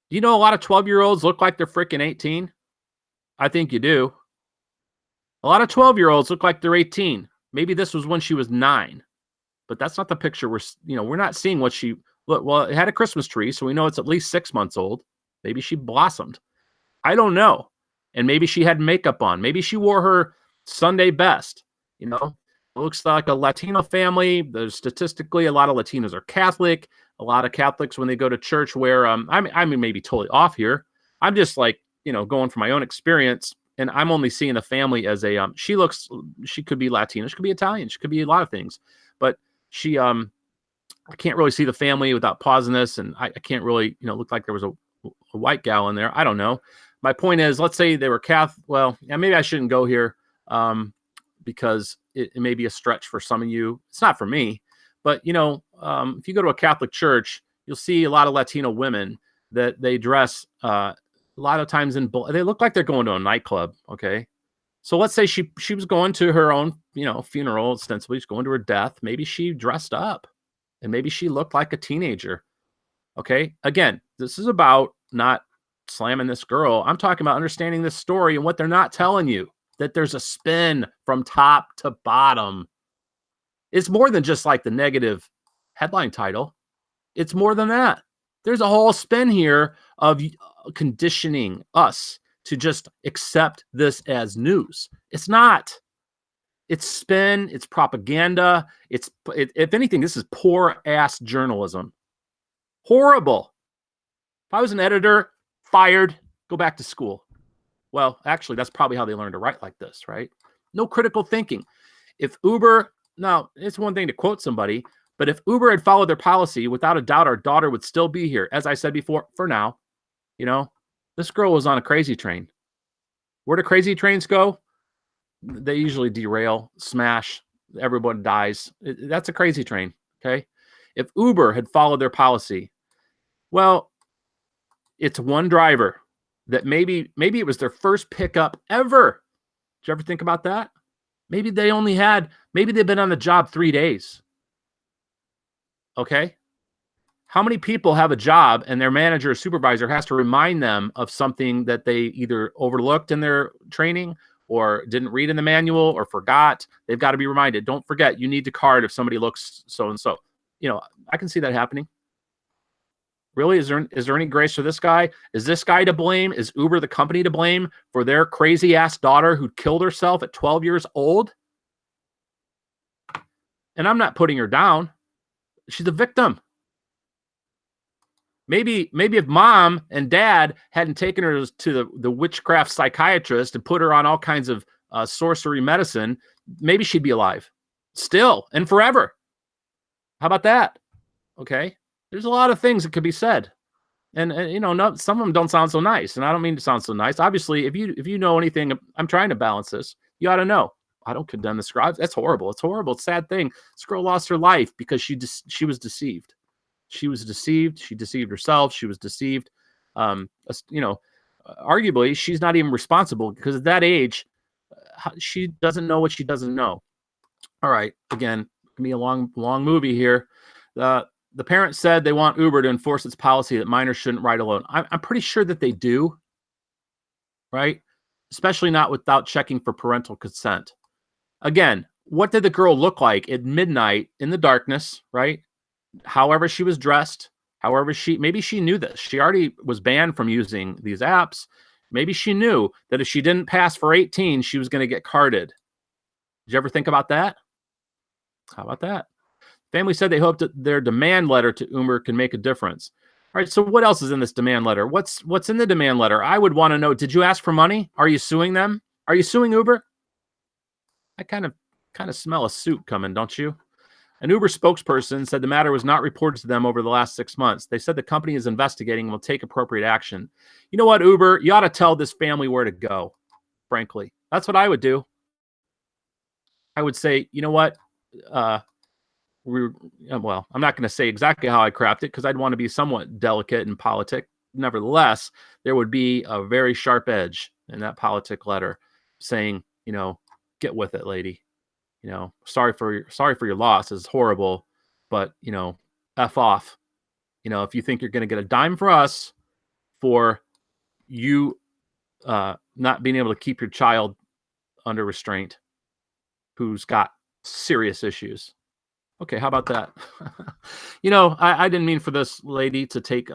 Do you know a lot of 12-year-olds look like they're freaking 18? I think you do. A lot of 12-year-olds look like they're 18. Maybe this was when she was 9, but that's not the picture. We're not seeing what she look. Well, it had a Christmas tree, so we know it's at least 6 months old. Maybe she blossomed. I don't know. And maybe she had makeup on. Maybe she wore her Sunday best. It looks like a Latino family. There's statistically a lot of Latinos are Catholic. A lot of Catholics, when they go to church, wear I mean maybe totally off here. I'm just like, going from my own experience, and I'm only seeing the family as a she could be Latino, she could be Italian, she could be a lot of things, but she I can't really see the family without pausing this, and I can't really look like there was a white gal in there. I don't know. My point is, let's say they were Catholic. Well, yeah, maybe I shouldn't go here because it may be a stretch for some of you. It's not for me, but if you go to a Catholic church, you'll see a lot of Latino women that they dress a lot of times they look like they're going to a nightclub. Okay. So let's say she was going to her own, funeral, ostensibly she's going to her death. Maybe she dressed up and maybe she looked like a teenager. Okay. Again, this is about not slamming this girl. I'm talking about understanding this story and what they're not telling you, that there's a spin from top to bottom. It's more than just like the negative headline title. It's more than that. There's a whole spin here of conditioning us to just accept this as news. It's not. It's spin. It's propaganda. If anything, this is poor ass journalism. Horrible. If I was an editor, fired, go back to school. Well, actually, that's probably how they learn to write like this, right? No critical thinking. If Uber, now it's one thing to quote somebody, but if Uber had followed their policy, without a doubt, our daughter would still be here. As I said before, for now, this girl was on a crazy train. Where do crazy trains go? They usually derail, smash, everyone dies. That's a crazy train, okay? If Uber had followed their policy, well, it's one driver that maybe it was their first pickup ever. Did you ever think about that? Maybe they've been on the job 3 days. Okay. How many people have a job and their manager or supervisor has to remind them of something that they either overlooked in their training or didn't read in the manual or forgot? They've got to be reminded. Don't forget, you need to card if somebody looks so-and-so. I can see that happening. Really? Is there any grace for this guy? Is this guy to blame? Is Uber the company to blame for their crazy ass daughter who killed herself at 12 years old? And I'm not putting her down. She's a victim. Maybe if mom and dad hadn't taken her to the witchcraft psychiatrist and put her on all kinds of sorcery medicine, maybe she'd be alive still and forever. How about that? Okay. There's a lot of things that could be said. And some of them don't sound so nice. And I don't mean to sound so nice. Obviously, if you know anything, I'm trying to balance this. You ought to know. I don't condemn this girl. That's horrible. It's horrible. It's a sad thing. This girl lost her life because she was deceived. She was deceived. She deceived herself. She was deceived. Arguably, she's not even responsible because at that age, she doesn't know what she doesn't know. All right. Again, gonna be a long movie here. The parents said they want Uber to enforce its policy that minors shouldn't ride alone. I'm pretty sure that they do, right? Especially not without checking for parental consent. Again, what did the girl look like at midnight in the darkness, right? However she was dressed, maybe she knew this. She already was banned from using these apps. Maybe she knew that if she didn't pass for 18, she was going to get carded. Did you ever think about that? How about that? Family said they hoped that their demand letter to Uber can make a difference. All right, so what else is in this demand letter? What's in the demand letter? I would want to know, did you ask for money? Are you suing them? Are you suing Uber? I kind of smell a suit coming, don't you? An Uber spokesperson said the matter was not reported to them over the last 6 months. They said the company is investigating and will take appropriate action. You know what, Uber? You ought to tell this family where to go, frankly. That's what I would do. I would say, you know what? Well, I'm not going to say exactly how I craft it because I'd want to be somewhat delicate and politic. Nevertheless, there would be a very sharp edge in that politic letter saying, get with it, lady. Sorry for your loss. It's horrible, but F off. If you think you're going to get a dime for us for you not being able to keep your child under restraint who's got serious issues. Okay, how about that? I didn't mean for this lady to take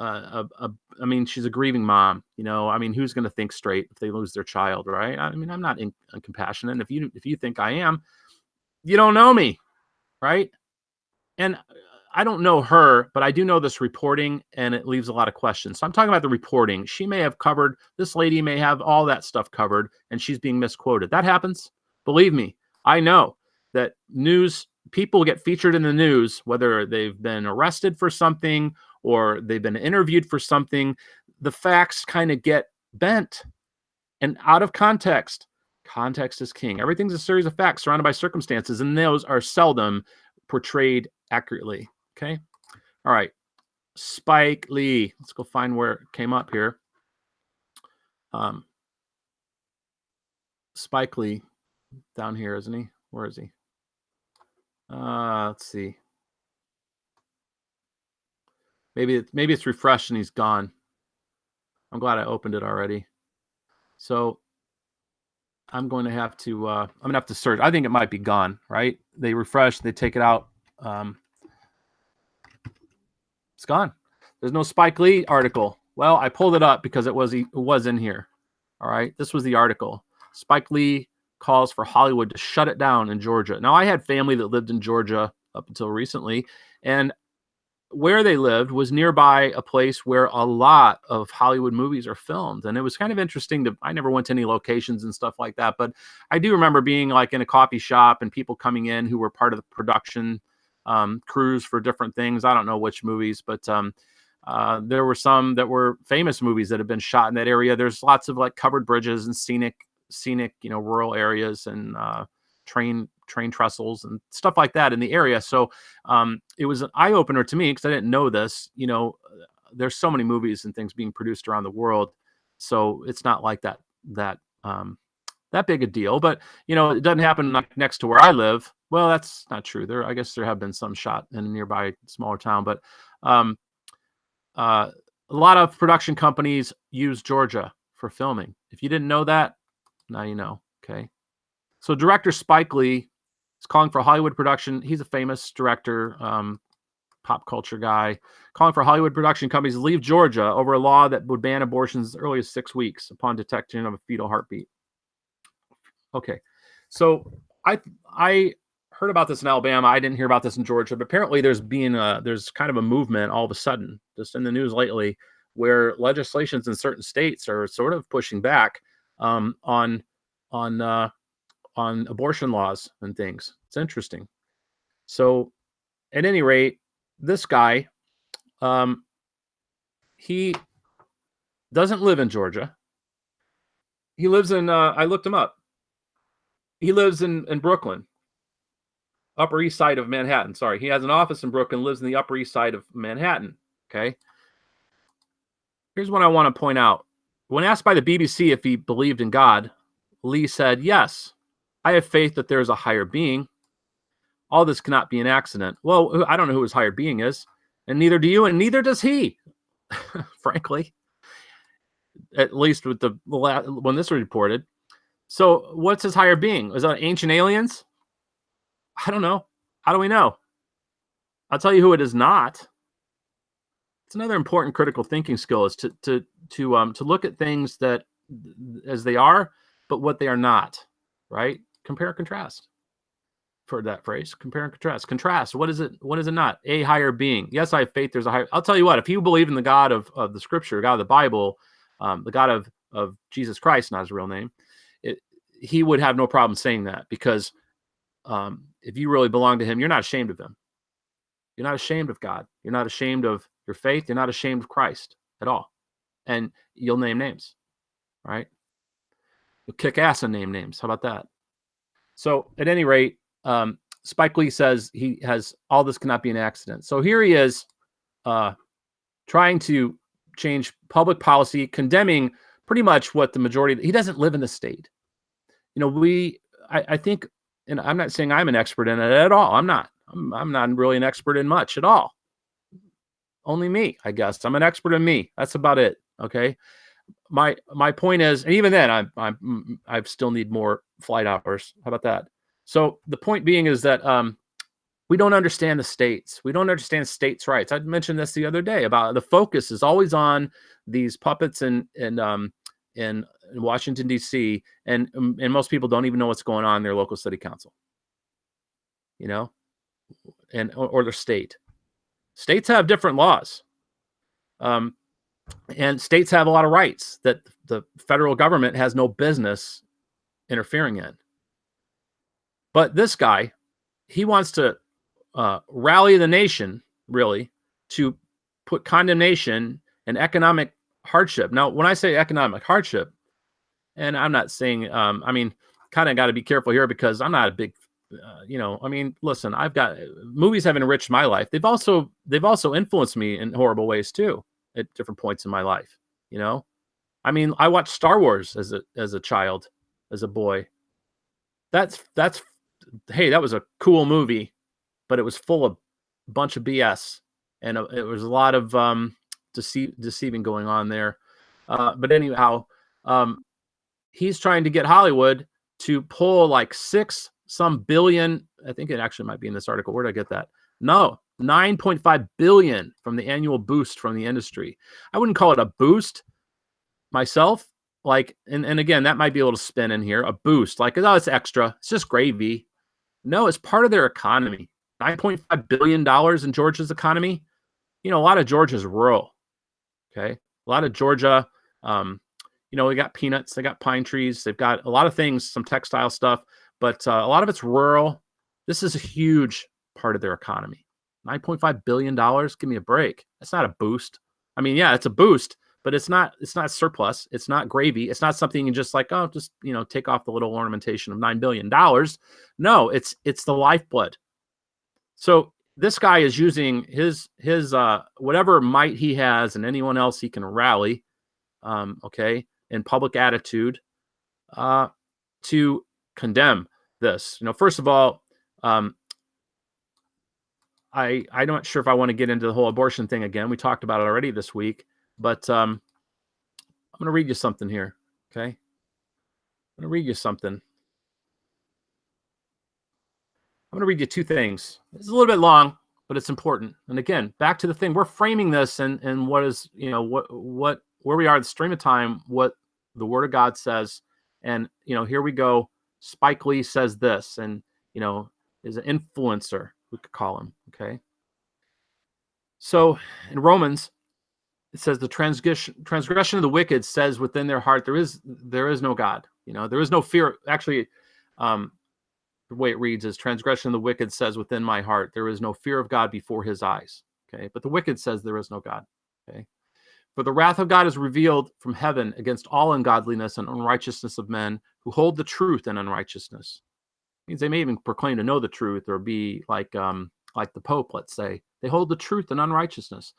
she's a grieving mom. Who's going to think straight if they lose their child, right? I'm not uncompassionate. If you think I am, you don't know me, right? And I don't know her, but I do know this reporting, and it leaves a lot of questions. So I'm talking about the reporting. She may have covered, this lady may have all that stuff covered, and she's being misquoted. That happens. Believe me, I know that people get featured in the news, whether they've been arrested for something or they've been interviewed for something. The facts kind of get bent and out of context. Context is king. Everything's a series of facts surrounded by circumstances, and those are seldom portrayed accurately. Okay. All right. Spike Lee. Let's go find where it came up here. Spike Lee down here, isn't he? Where is he? Let's see. Maybe it's refreshed and he's gone. I'm glad I opened it already. So I'm going to have to search. I think it might be gone, right? They refresh, they take it out. It's gone. There's no Spike Lee article. Well, I pulled it up because it was in here. All right. This was the article. Spike Lee calls for Hollywood to shut it down in Georgia. Now, I had family that lived in Georgia up until recently, and where they lived was nearby a place where a lot of Hollywood movies are filmed. And it was kind of interesting I never went to any locations and stuff like that, but I do remember being like in a coffee shop and people coming in who were part of the production crews for different things. I don't know which movies, but there were some that were famous movies that have been shot in that area. There's lots of like covered bridges and scenic, rural areas and train trestles and stuff like that in the area. So it was an eye opener to me because I didn't know this. There's so many movies and things being produced around the world, so it's not like that big a deal. But it doesn't happen like next to where I live. Well, that's not true. I guess there have been some shot in a nearby smaller town, but a lot of production companies use Georgia for filming. If you didn't know that, now you know. Okay. So director Spike Lee is calling for Hollywood production. He's a famous director, pop culture guy, calling for Hollywood production companies to leave Georgia over a law that would ban abortions as early as 6 weeks upon detection of a fetal heartbeat. Okay. So I heard about this in Alabama. I didn't hear about this in Georgia, but apparently there's kind of a movement all of a sudden, just in the news lately, where legislations in certain states are sort of pushing back on abortion laws and things. It's interesting. So at any rate, this guy, he doesn't live in Georgia. He lives in, I looked him up. He lives in Brooklyn, Upper East Side of Manhattan. Sorry, he has an office in Brooklyn, lives in the Upper East Side of Manhattan. Okay. Here's what I want to point out. When asked by the BBC if he believed in God, Lee said, "Yes, I have faith that there is a higher being. All this cannot be an accident." Well, I don't know who his higher being is, and neither do you, and neither does he, frankly, at least with when this was reported. So what's his higher being? Is that ancient aliens? I don't know. How do we know? I'll tell you who it is not. It's another important critical thinking skill is to look at things that as they are, but what they are not, right? Compare and contrast. For that phrase, compare and contrast. Contrast. What is it? What is it not? A higher being. Yes, I have faith. There's a higher. I'll tell you what. If you believe in the God of the Scripture, God of the Bible, the God of Jesus Christ, not his real name, he would have no problem saying that because if you really belong to him, you're not ashamed of him. You're not ashamed of God. You're not ashamed of your faith. You're not ashamed of Christ at all. And you'll name names, right? You'll kick ass and name names. How about that? So at any rate, Spike Lee says he has all this cannot be an accident. So here he is trying to change public policy, condemning pretty much what the majority, he doesn't live in the state. You know, I think, and I'm not saying I'm an expert in it at all. I'm not really an expert in much at all. Only me, I guess. I'm an expert in me. That's about it. Okay. My point is, and even then, I still need more flight hours. How about that? So the point being is that we don't understand the states. We don't understand states' rights. I mentioned this the other day about the focus is always on these puppets in Washington D.C. and most people don't even know what's going on in their local city council. You know, or their state. States have different laws. And states have a lot of rights that the federal government has no business interfering in. But this guy, he wants to rally the nation, really, to put condemnation and economic hardship. Now, when I say economic hardship, and I'm not saying, I mean, kind of got to be careful here because I'm not a big, listen, I've got movies have enriched my life. They've also influenced me in horrible ways too at different points in my life. You know, I mean, I watched Star Wars as a child, as a boy. That's hey, that was a cool movie, but it was full of a bunch of BS, and it was a lot of deceiving going on there. But anyhow, he's trying to get Hollywood to pull like some billion. I think it actually might be in this article. Where did I get that? No, 9.5 billion from the annual boost from the industry. I wouldn't call it a boost myself. Like, and again, that might be a little spin in here. A boost, like, oh, it's extra. It's just gravy. No, it's part of their economy. $9.5 billion in Georgia's economy. You know, a lot of Georgia's rural. Okay. A lot of Georgia, they got peanuts, they got pine trees, they've got a lot of things, some textile stuff, but a lot of it's rural. This is a huge part of their economy. $9.5 billion. Give me a break. That's not a boost. I mean, yeah, it's a boost, but it's not surplus. It's not gravy. It's not something you can just like, oh, just, take off the little ornamentation of $9 billion. No, it's the lifeblood. So this guy is using his whatever might he has and anyone else he can rally, in public attitude, to condemn this. First of all, I'm not sure if I want to get into the whole abortion thing again. We talked about it already this week, but I'm going to read you something here. Okay. I'm going to read you something. I'm going to read you two things. It's a little bit long, but it's important. And again, back to the thing, we're framing this and what is, where we are at the stream of time, what the Word of God says. And, here we go. Spike Lee says this, and, is an influencer, we could call him. Okay. So in Romans, it says the transgression of the wicked says within their heart, there is no God. There is no fear. Actually, the way it reads is transgression of the wicked says within my heart, there is no fear of God before his eyes. Okay. But the wicked says there is no God. Okay. For the wrath of God is revealed from heaven against all ungodliness and unrighteousness of men who hold the truth in unrighteousness. means they may even proclaim to know the truth, or be like the Pope, let's say. They hold the truth in unrighteousness,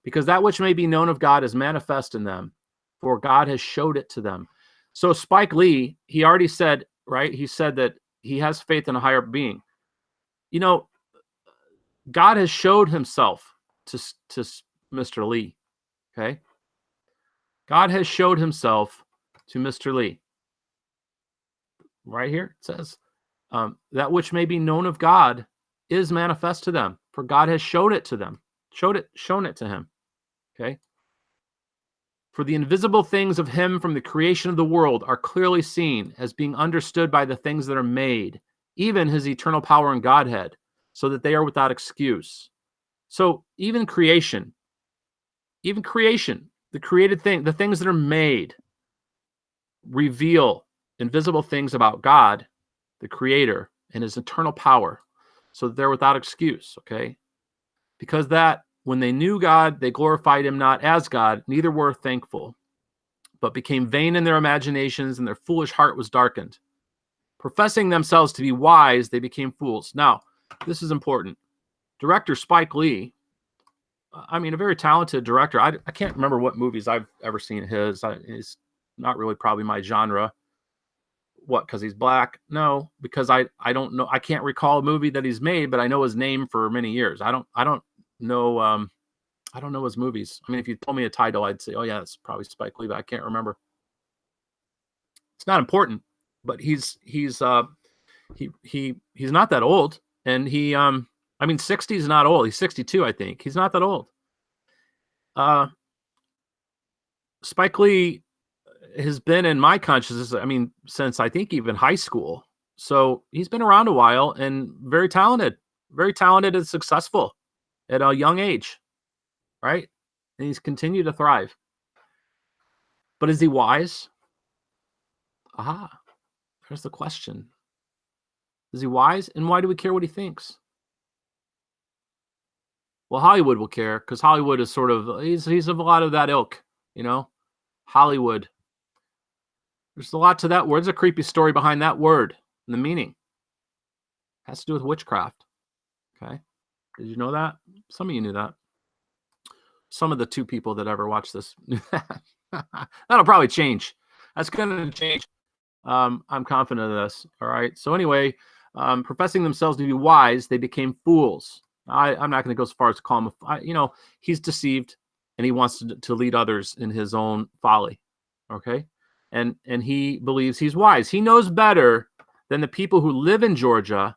because that which may be known of God is manifest in them, for God has showed it to them. So Spike Lee, he already said, right? He said that he has faith in a higher being. You know, God has showed himself to Mr. Lee, okay? God has showed himself to Mr. Lee. Right here it says, that which may be known of God is manifest to them, for God has showed it to them, shown it to him, okay? For the invisible things of him from the creation of the world are clearly seen, as being understood by the things that are made, even his eternal power and Godhead, so that they are without excuse. So even creation, the created thing, the things that are made, reveal invisible things about God, the creator, and his eternal power, so that they're without excuse, okay? Because that when they knew God, they glorified him not as God, neither were thankful, but became vain in their imaginations, and their foolish heart was darkened. Professing themselves to be wise, they became fools. Now, this is important. Director Spike Lee, I mean, a very talented director. I can't remember what movies I've ever seen his. He's not really probably my genre. What, because he's black? No, because I don't know. I can't recall a movie that he's made, but I know his name for many years. I don't know. I don't know his movies. I mean, if you told me a title, I'd say, oh yeah, it's probably Spike Lee, but I can't remember. It's not important, but he's not that old, and I mean, 60 is not old. He's 62, I think. He's not that old. Spike Lee has been in my consciousness, I mean, since I think even high school. So he's been around a while, and very talented and successful at a young age, right? And he's continued to thrive. But is he wise? Aha, there's the question. Is he wise? And why do we care what he thinks? Well, Hollywood will care, because Hollywood is sort of, he's of a lot of that ilk, you know? Hollywood. There's a lot to that word. There's a creepy story behind that word and the meaning. It has to do with witchcraft. Okay. Did you know that? Some of you knew that. Some of the 2 people that ever watched this knew that. That'll probably change. That's going to change. I'm confident of this. All right. So anyway, professing themselves to be wise, they became fools. I'm not going to go as far as to call him, he's deceived, and he wants to lead others in his own folly. Okay. And he believes he's wise. He knows better than the people who live in Georgia,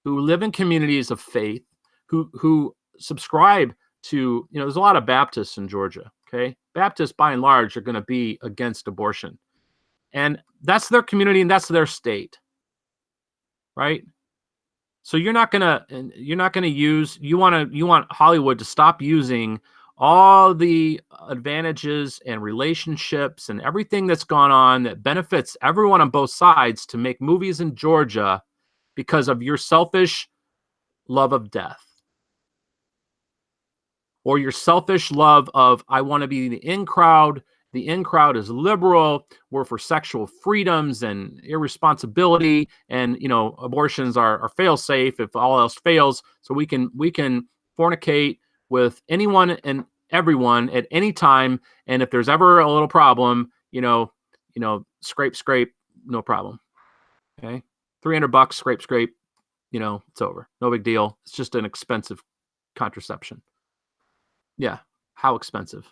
who live in communities of faith, who subscribe to, there's a lot of Baptists in Georgia. Okay. Baptists by and large are going to be against abortion. And that's their community, and that's their state. Right? So you want Hollywood to stop using all the advantages and relationships and everything that's gone on that benefits everyone on both sides to make movies in Georgia because of your selfish love of death, or your selfish love of, I want to be the in crowd. The in crowd is liberal. We're for sexual freedoms and irresponsibility, and abortions are fail safe if all else fails. So we can fornicate with anyone and everyone at any time, and if there's ever a little problem, scrape, no problem. Okay, $300, scrape, it's over. No big deal. It's just an expensive contraception. Yeah, how expensive?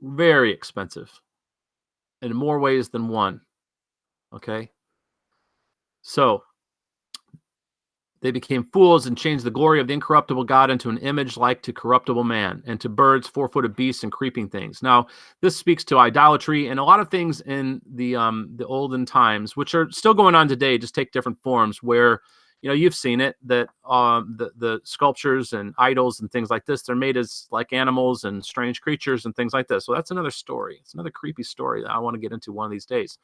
Very expensive, in more ways than one. Okay, so they became fools and changed the glory of the incorruptible God into an image like to corruptible man, and to birds, 4-footed beasts, and creeping things. Now, this speaks to idolatry and a lot of things in the olden times, which are still going on today, just take different forms, where you've seen it, that the sculptures and idols and things like this, they're made as like animals and strange creatures and things like this. So that's another story. It's another creepy story that I want to get into one of these days.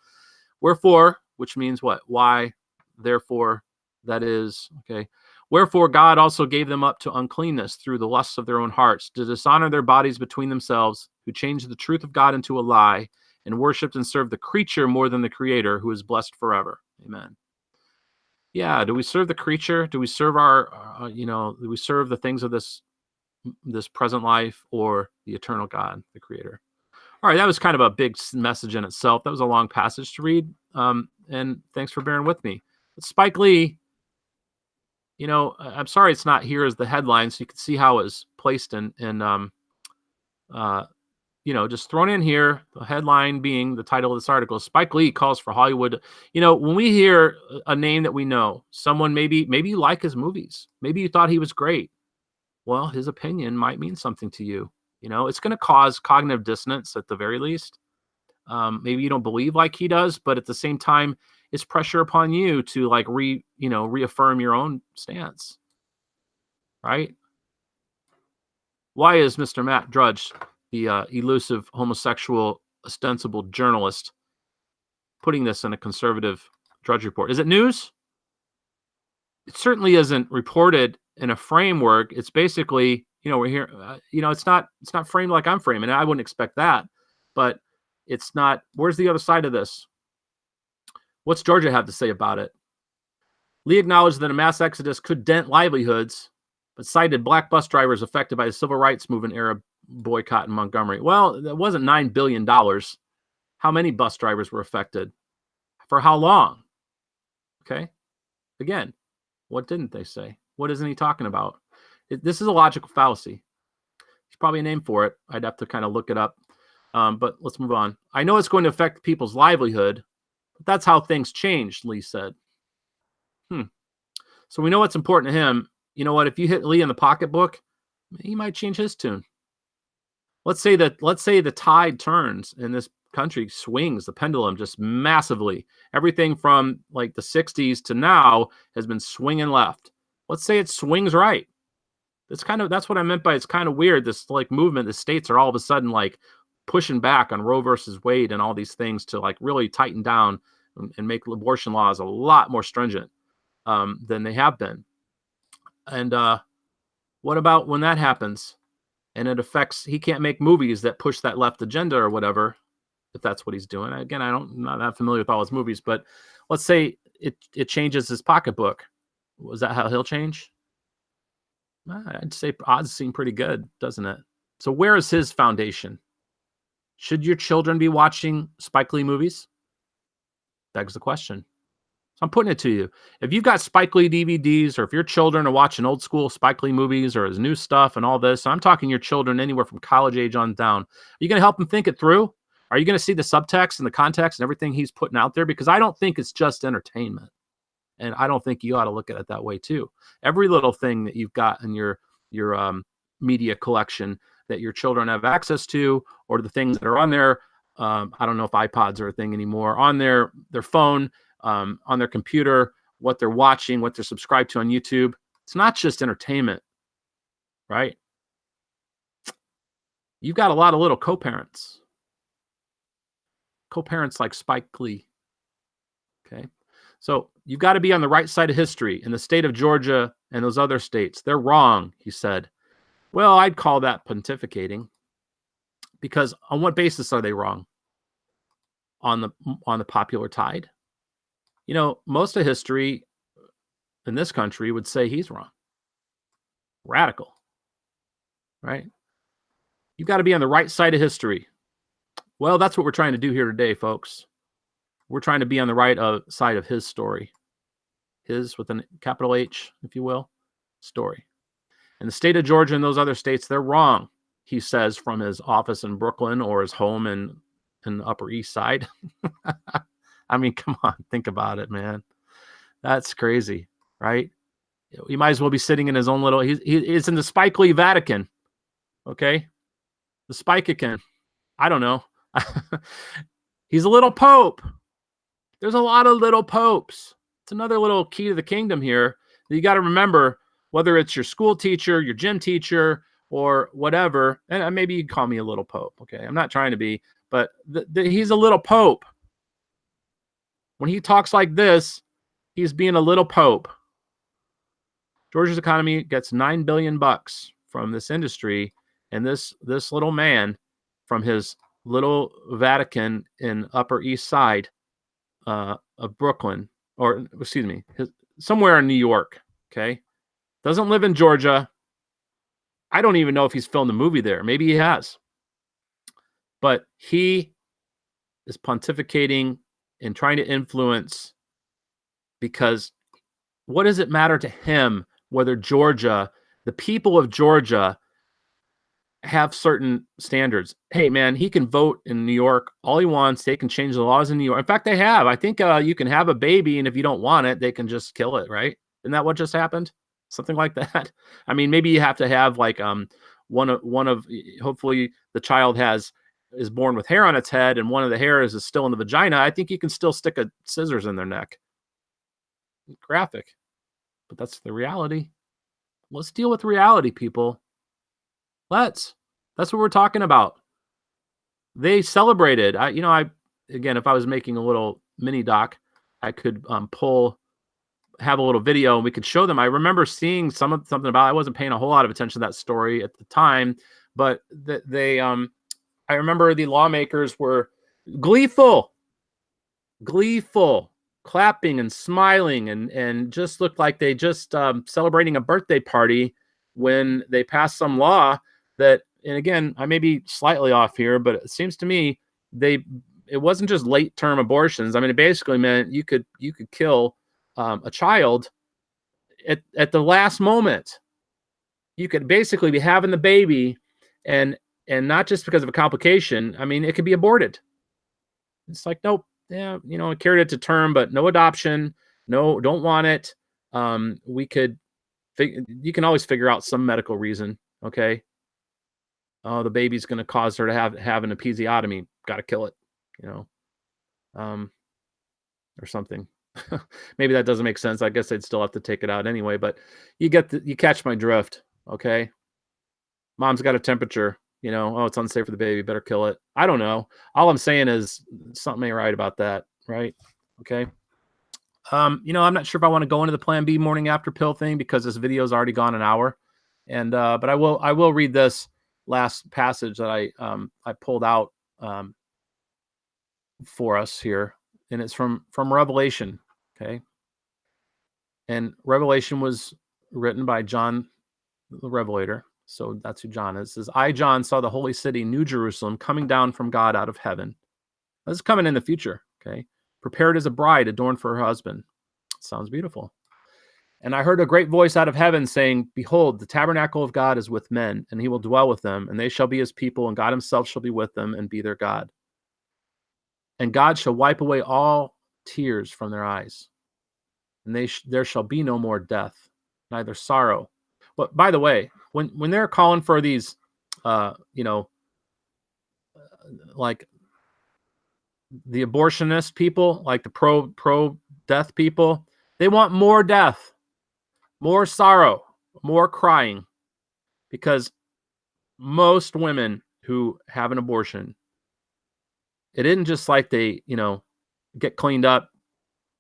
Wherefore, which means what? Why? Therefore, that is, okay. Wherefore God also gave them up to uncleanness through the lusts of their own hearts, to dishonor their bodies between themselves, who changed the truth of God into a lie, and worshipped and served the creature more than the Creator, who is blessed forever. Amen. Yeah. Do we serve the creature? Do we serve our, do we serve the things of this present life, or the eternal God, the creator? All right. That was kind of a big message in itself. That was a long passage to read. And thanks for bearing with me. But Spike Lee, I'm sorry it's not here as the headline, so you can see how it was placed uh, just thrown in here. The headline being the title of this article: Spike Lee calls for Hollywood. When we hear a name that we know, someone maybe you like his movies, maybe you thought he was great. Well, his opinion might mean something to you. It's going to cause cognitive dissonance at the very least. Maybe you don't believe like he does, but at the same time, it's pressure upon you to like reaffirm your own stance, right? Why is Mr. Matt Drudge, the elusive homosexual ostensible journalist, putting this in a conservative Drudge Report? Is it news? It certainly isn't reported in a framework. It's basically, we're here. It's not framed like I'm framing it. I wouldn't expect that, but it's not. Where's the other side of this? What's Georgia have to say about it? Lee acknowledged that a mass exodus could dent livelihoods, but cited black bus drivers affected by the civil rights movement era boycott in Montgomery. Well, that wasn't $9 billion. How many bus drivers were affected? For how long? Okay. Again, what didn't they say? What isn't he talking about? This is a logical fallacy. There's probably a name for it. I'd have to kind of look it up. But let's move on. I know it's going to affect people's livelihood, but that's how things changed, Lee said. So we know what's important to him. You know what? If you hit Lee in the pocketbook, he might change his tune. Let's say the tide turns and this country swings, the pendulum just massively. Everything from like the 60s to now has been swinging left. Let's say it swings right. That's what I meant by it's kind of weird. This like movement, the states are all of a sudden like pushing back on Roe versus Wade and all these things to like really tighten down and make abortion laws a lot more stringent than they have been. And what about when that happens and it affects, he can't make movies that push that left agenda or whatever, if that's what he's doing. Again, I'm not that familiar with all his movies, but let's say it changes his pocketbook. Was that how he'll change? I'd say odds seem pretty good, doesn't it? So where is his foundation? Should your children be watching Spike Lee movies? Begs the question. So I'm putting it to you. If you've got Spike Lee DVDs, or if your children are watching old school Spike Lee movies or his new stuff and all this, I'm talking your children anywhere from college age on down. Are you going to help them think it through? Are you going to see the subtext and the context and everything he's putting out there? Because I don't think it's just entertainment. And I don't think you ought to look at it that way too. Every little thing that you've got in your media collection that your children have access to, or the things that are on there, I don't know if iPods are a thing anymore, on their phone, on their computer, what they're watching, what they're subscribed to on YouTube. It's not just entertainment, right? You've got a lot of little co-parents like Spike Lee. Okay. So you've got to be on the right side of history. In the state of Georgia and those other states, they're wrong, he said. Well, I'd call that pontificating, because on what basis are they wrong? On the popular tide? Most of history in this country would say he's wrong. Radical, right? You've got to be on the right side of history. Well, that's what we're trying to do here today, folks. We're trying to be on the right side of his story. His with a capital H, if you will, story. In the state of Georgia and those other states, they're wrong, he says from his office in Brooklyn or his home in the Upper East Side. I mean, come on, think about it, man. That's crazy, right? He might as well be sitting in his own little, he's in the Spike Lee Vatican, okay? The Spike-ican. I don't know. He's a little pope. There's a lot of little popes. It's another little key to the kingdom here. You got to remember, whether it's your school teacher, your gym teacher, or whatever, and maybe you call me a little pope, okay? I'm not trying to be, but he's a little pope. When he talks like this, he's being a little pope. Georgia's economy gets $9 billion from this industry, and this little man from his little Vatican in Upper East Side of Brooklyn, or excuse me, somewhere in New York. Okay. Doesn't live in Georgia. I don't even know if he's filmed a movie there. Maybe he has. But he is pontificating and trying to influence, because what does it matter to him whether Georgia, the people of Georgia, have certain standards? Hey, man, he can vote in New York all he wants. They can change the laws in New York. In fact, they have. I think you can have a baby, and if you don't want it, they can just kill it, right? Isn't that what just happened? Something like that. I mean, maybe you have to have like one of hopefully the child is born with hair on its head, and one of the hairs is still in the vagina. I think you can still stick a scissors in their neck. Graphic, but that's the reality. Let's deal with reality, people. That's what we're talking about. They celebrated. Again, if I was making a little mini doc, I could have a little video and we could show them. I remember seeing something about. I wasn't paying a whole lot of attention to that story at the time, but I remember the lawmakers were gleeful, clapping and smiling, and just looked like they just celebrating a birthday party when they passed some law that. And again, I may be slightly off here, but it seems to me it wasn't just late term abortions. I mean, it basically meant you could kill a child at the last moment. You could basically be having the baby, and not just because of a complication. I mean, it could be aborted. It's like, nope, yeah, I carried it to term, but no adoption, no, don't want it. You can always figure out some medical reason. Okay. Oh, the baby's going to cause her to have an episiotomy. Got to kill it, or something. Maybe that doesn't make sense. I guess they'd still have to take it out anyway, but you catch my drift. Okay. Mom's got a temperature, oh, it's unsafe for the baby. Better kill it. I don't know. All I'm saying is something ain't right about that. Right. Okay. I'm not sure if I want to go into the Plan B morning after pill thing because this video's already gone an hour. And, but I will read this last passage that I pulled out for us here, and it's from Revelation. Okay. And Revelation was written by John the Revelator. So that's who John is. It says, I, John, saw the holy city, New Jerusalem, coming down from God out of heaven. This is coming in the future. Okay. Prepared as a bride adorned for her husband. Sounds beautiful. And I heard a great voice out of heaven saying, behold, the tabernacle of God is with men, and he will dwell with them, and they shall be his people, and God himself shall be with them and be their God. And God shall wipe away all tears from their eyes, and there shall be no more death, neither sorrow. But by the way, when they're calling for these, like the abortionist people, like the pro death people, they want more death, more sorrow, more crying, because most women who have an abortion, it isn't just like they, get cleaned up,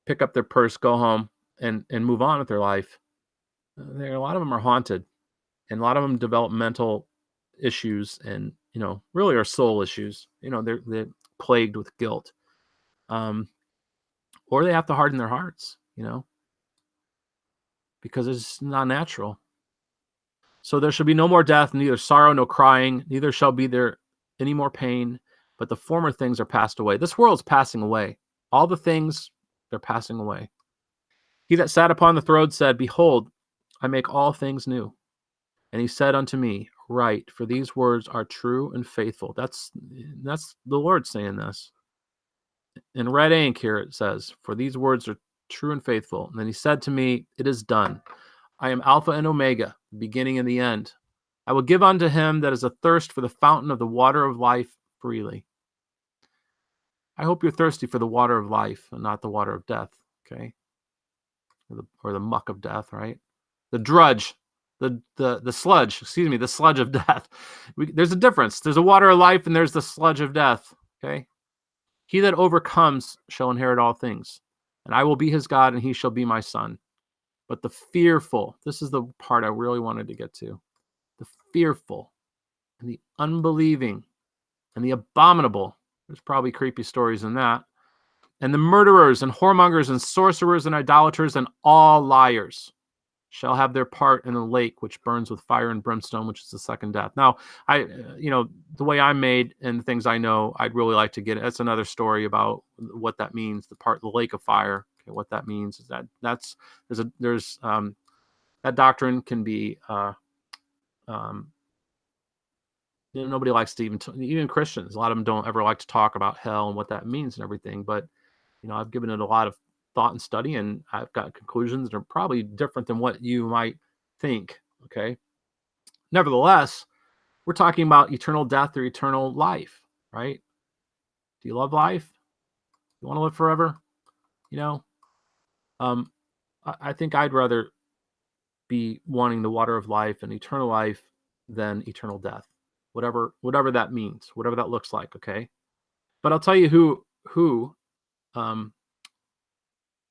pick up their purse, go home, and move on with their life. A lot of them are haunted, and a lot of them develop mental issues, and really are soul issues. They're plagued with guilt, or they have to harden their hearts, because it's not natural. So there shall be no more death, neither sorrow, no crying, neither shall be there any more pain, but the former things are passed away. This world's passing away. All the things, they're passing away. He that sat upon the throne said, behold, I make all things new. And he said unto me, write, for these words are true and faithful. That's the Lord saying this. In red ink here it says, for these words are true and faithful. And then he said to me, it is done. I am Alpha and Omega, the beginning and the end. I will give unto him that is athirst for the fountain of the water of life freely. I hope you're thirsty for the water of life and not the water of death, okay? Or the muck of death, right? The drudge, the sludge, the sludge of death. There's a difference. There's a water of life and there's the sludge of death, okay? He that overcomes shall inherit all things, and I will be his God and he shall be my son. But the fearful, this is the part I really wanted to get to, the fearful and the unbelieving and the abominable, there's probably creepy stories in that, and the murderers and whoremongers and sorcerers and idolaters and all liars shall have their part in the lake which burns with fire and brimstone, which is the second death. Now, the way I'm made and the things I know, I'd really like to get. That's another story about what that means. The lake of fire. Okay, what that means is there's that doctrine can be. Nobody likes to even Christians. A lot of them don't ever like to talk about hell and what that means and everything. But I've given it a lot of thought and study, and I've got conclusions that are probably different than what you might think. Okay. Nevertheless, we're talking about eternal death or eternal life, right? Do you love life? You want to live forever? I think I'd rather be wanting the water of life and eternal life than eternal death, whatever that means, whatever that looks like. Okay. But I'll tell you who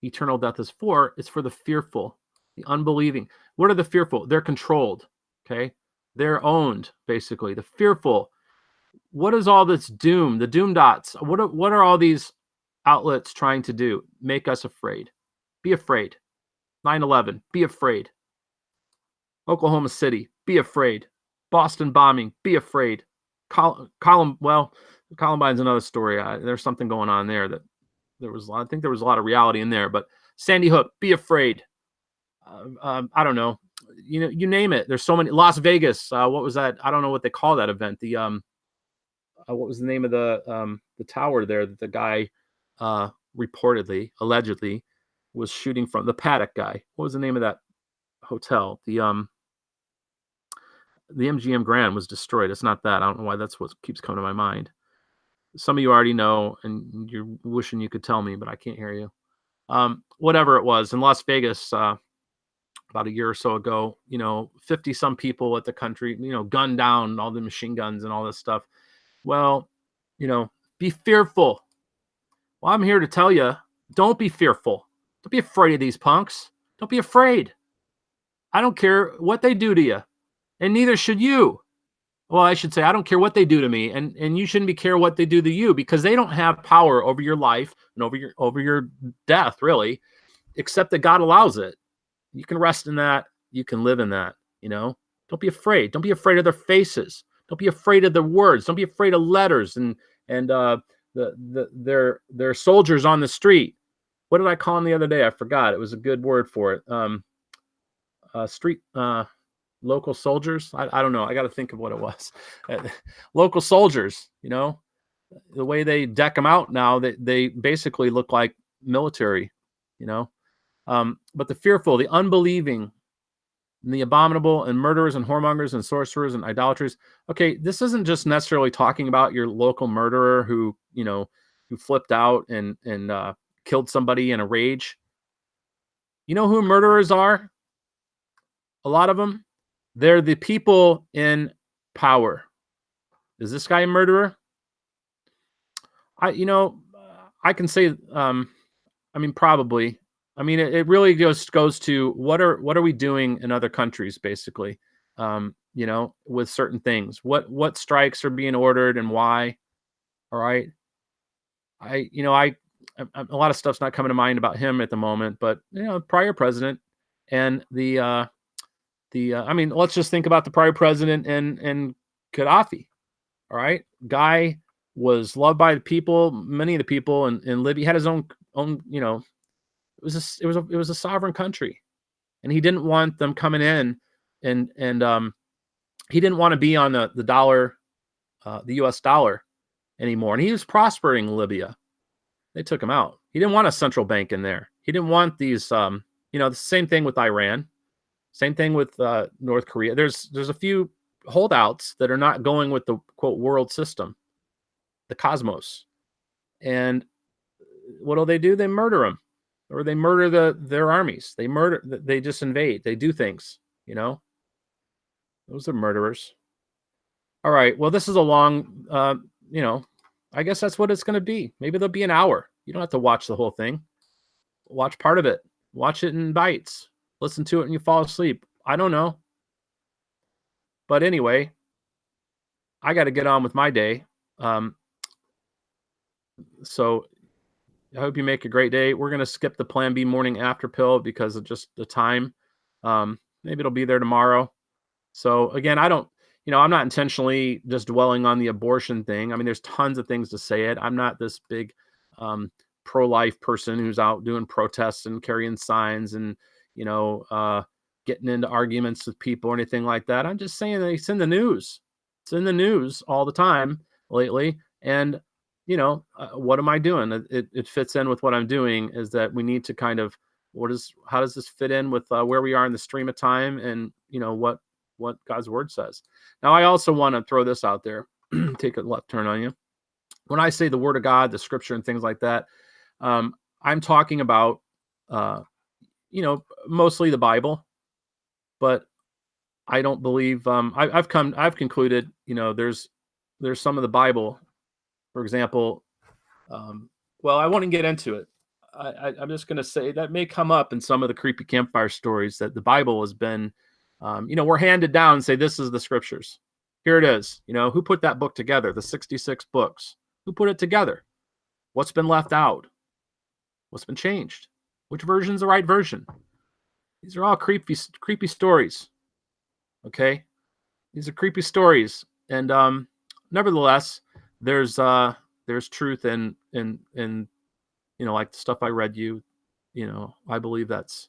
eternal death is for. It's for the fearful, the unbelieving. What are the fearful? They're controlled. Okay. They're owned, basically. The fearful. What is all this doom? The doom dots. What are all these outlets trying to do? Make us afraid. Be afraid. 9/11. Be afraid. Oklahoma City. Be afraid. Boston bombing. Be afraid. Columbine's another story. There's something going on there that I think there was a lot of reality in there. But Sandy Hook. Be afraid. I don't know. You name it. There's so many. Las Vegas. What was that? I don't know what they call that event. The what was the name of the tower there that the guy allegedly was shooting from? The Paddock guy. What was the name of that hotel? The MGM Grand was destroyed. It's not that. I don't know why that's what keeps coming to my mind. Some of you already know, and you're wishing you could tell me, but I can't hear you. Whatever it was in Las Vegas, about a year or so ago, 50 some people at the country, gunned down, all the machine guns and all this stuff. Well, be fearful. Well, I'm here to tell you, don't be fearful. Don't be afraid of these punks. Don't be afraid. I don't care what they do to you, and neither should you. Well, I should say, I don't care what they do to me, and you shouldn't care what they do to you, because they don't have power over your life and over your death, really, except that God allows it. You can rest in that. You can live in that. Don't be afraid. Don't be afraid of their faces. Don't be afraid of their words. Don't be afraid of letters and their soldiers on the street. What did I call them the other day? I forgot. It was a good word for it. Street local soldiers. I don't know. I got to think of what it was. Local soldiers. The way they deck them out now, they basically look like military. But the fearful, the unbelieving, and the abominable, and murderers, and whoremongers, and sorcerers, and idolaters. Okay, this isn't just necessarily talking about your local murderer who flipped out and killed somebody in a rage. You know who murderers are? A lot of them, they're the people in power. Is this guy a murderer? I can say, probably. It really goes to what are we doing in other countries, basically, with certain things. What strikes are being ordered and why? All right. A lot of stuff's not coming to mind about him at the moment, but prior president and let's just think about the prior president and Gaddafi. All right, guy was loved by the people, many of the people in Libya. He had his own. It was a sovereign country, and he didn't want them coming in, and he didn't want to be on the dollar, the U.S. dollar anymore. And he was prospering in Libya. They took him out. He didn't want a central bank in there. He didn't want these. The same thing with Iran, same thing with North Korea. There's a few holdouts that are not going with the quote world system, the cosmos, and what do? They murder them. Or they murder their armies. They just invade. They do things, Those are murderers. All right. Well, this is a long, I guess that's what it's going to be. Maybe there'll be an hour. You don't have to watch the whole thing. Watch part of it. Watch it in bites. Listen to it and you fall asleep. I don't know. But anyway, I got to get on with my day. So I hope you make a great day. We're going to skip the Plan B morning after pill because of just the time. Maybe it'll be there tomorrow. So again, I'm not intentionally just dwelling on the abortion thing. I mean, there's tons of things to say it. I'm not this big pro-life person who's out doing protests and carrying signs and, getting into arguments with people or anything like that. I'm just saying that it's in the news. It's in the news all the time lately. And, what am I doing? It fits in with what I'm doing, is that we need to kind of, how does this fit in with where we are in the stream of time, and, what God's word says. Now, I also want to throw this out there, take a left turn on you. When I say the word of God, the scripture and things like that, I'm talking about, mostly the Bible, but I don't believe, I've concluded, there's some of the Bible, for example, well, I want to get into it. I'm just going to say that may come up in some of the creepy campfire stories, that the Bible has been, we're handed down and say, this is the scriptures. Here it is. Who put that book together? The 66 books. Who put it together? What's been left out? What's been changed? Which version's the right version? These are all creepy stories. Okay? These are creepy stories. And nevertheless, there's truth in like the stuff I read you. I believe that's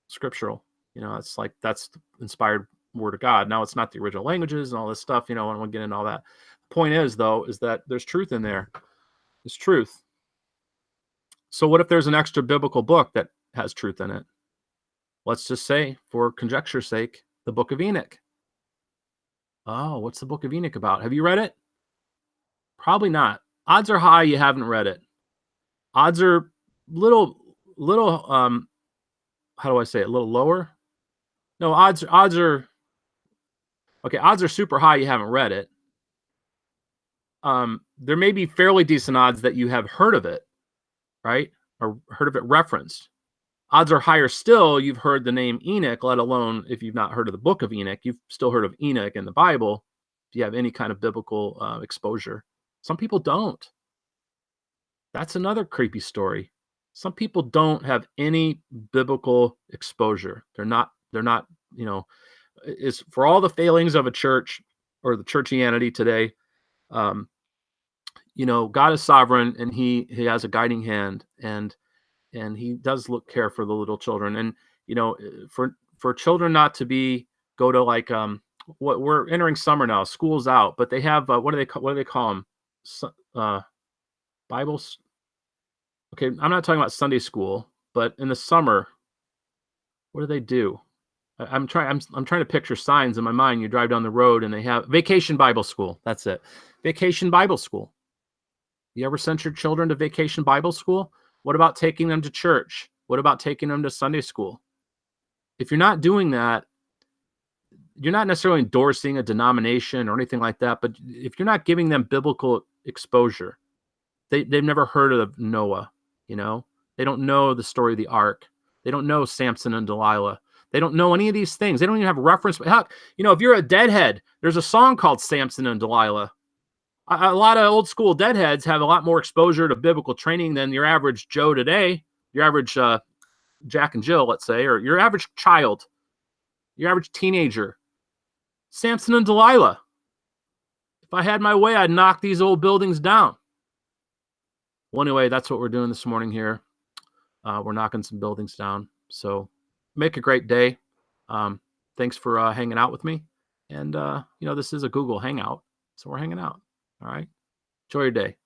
scriptural. It's like, that's the inspired word of God. Now, it's not the original languages and all this stuff. I don't want to get into all that. The point is, though, is that there's truth in there. There's truth. So what if there's an extra biblical book that has truth in it? Let's just say, for conjecture's sake, the Book of Enoch. Oh, what's the Book of Enoch about? Have you read it? Probably not. Odds are high you haven't read it. Odds are little how do I say it? A little lower? No, odds are okay. Odds are super high you haven't read it. There may be fairly decent odds that you have heard of it, right? Or heard of it referenced. Odds are higher still you've heard the name Enoch, let alone if you've not heard of the Book of Enoch. You've still heard of Enoch in the Bible, if you have any kind of biblical exposure. Some people don't. That's another creepy story. Some people don't have any biblical exposure. They're not, is for all the failings of a church or the churchianity today. God is sovereign, and he has a guiding hand, and he does care for the little children. And, for children not to go to like, what we're entering summer now, school's out, but they have, what do they call them? Bibles. Okay, I'm not talking about Sunday school, but in the summer, what do? I'm trying to picture signs in my mind. You drive down the road and they have Vacation Bible School. That's it. Vacation Bible School. You ever sent your children to Vacation Bible School? What about taking them to church? What about taking them to Sunday school? If you're not doing that, you're not necessarily endorsing a denomination or anything like that, but if you're not giving them biblical exposure, they've never heard of Noah. They don't know the story of the ark. They don't know Samson and Delilah. They don't know any of these things. They don't even have reference. Heck, if you're a deadhead, there's a song called Samson and Delilah. A lot of old school deadheads have a lot more exposure to biblical training than your average Joe today, your average Jack and Jill, let's say, or your average child, your average teenager. Samson and Delilah. If I had my way, I'd knock these old buildings down. Well, anyway, that's what we're doing this morning here. We're knocking some buildings down. So make a great day. Thanks for hanging out with me. And, this is a Google Hangout, so we're hanging out. All right. Enjoy your day.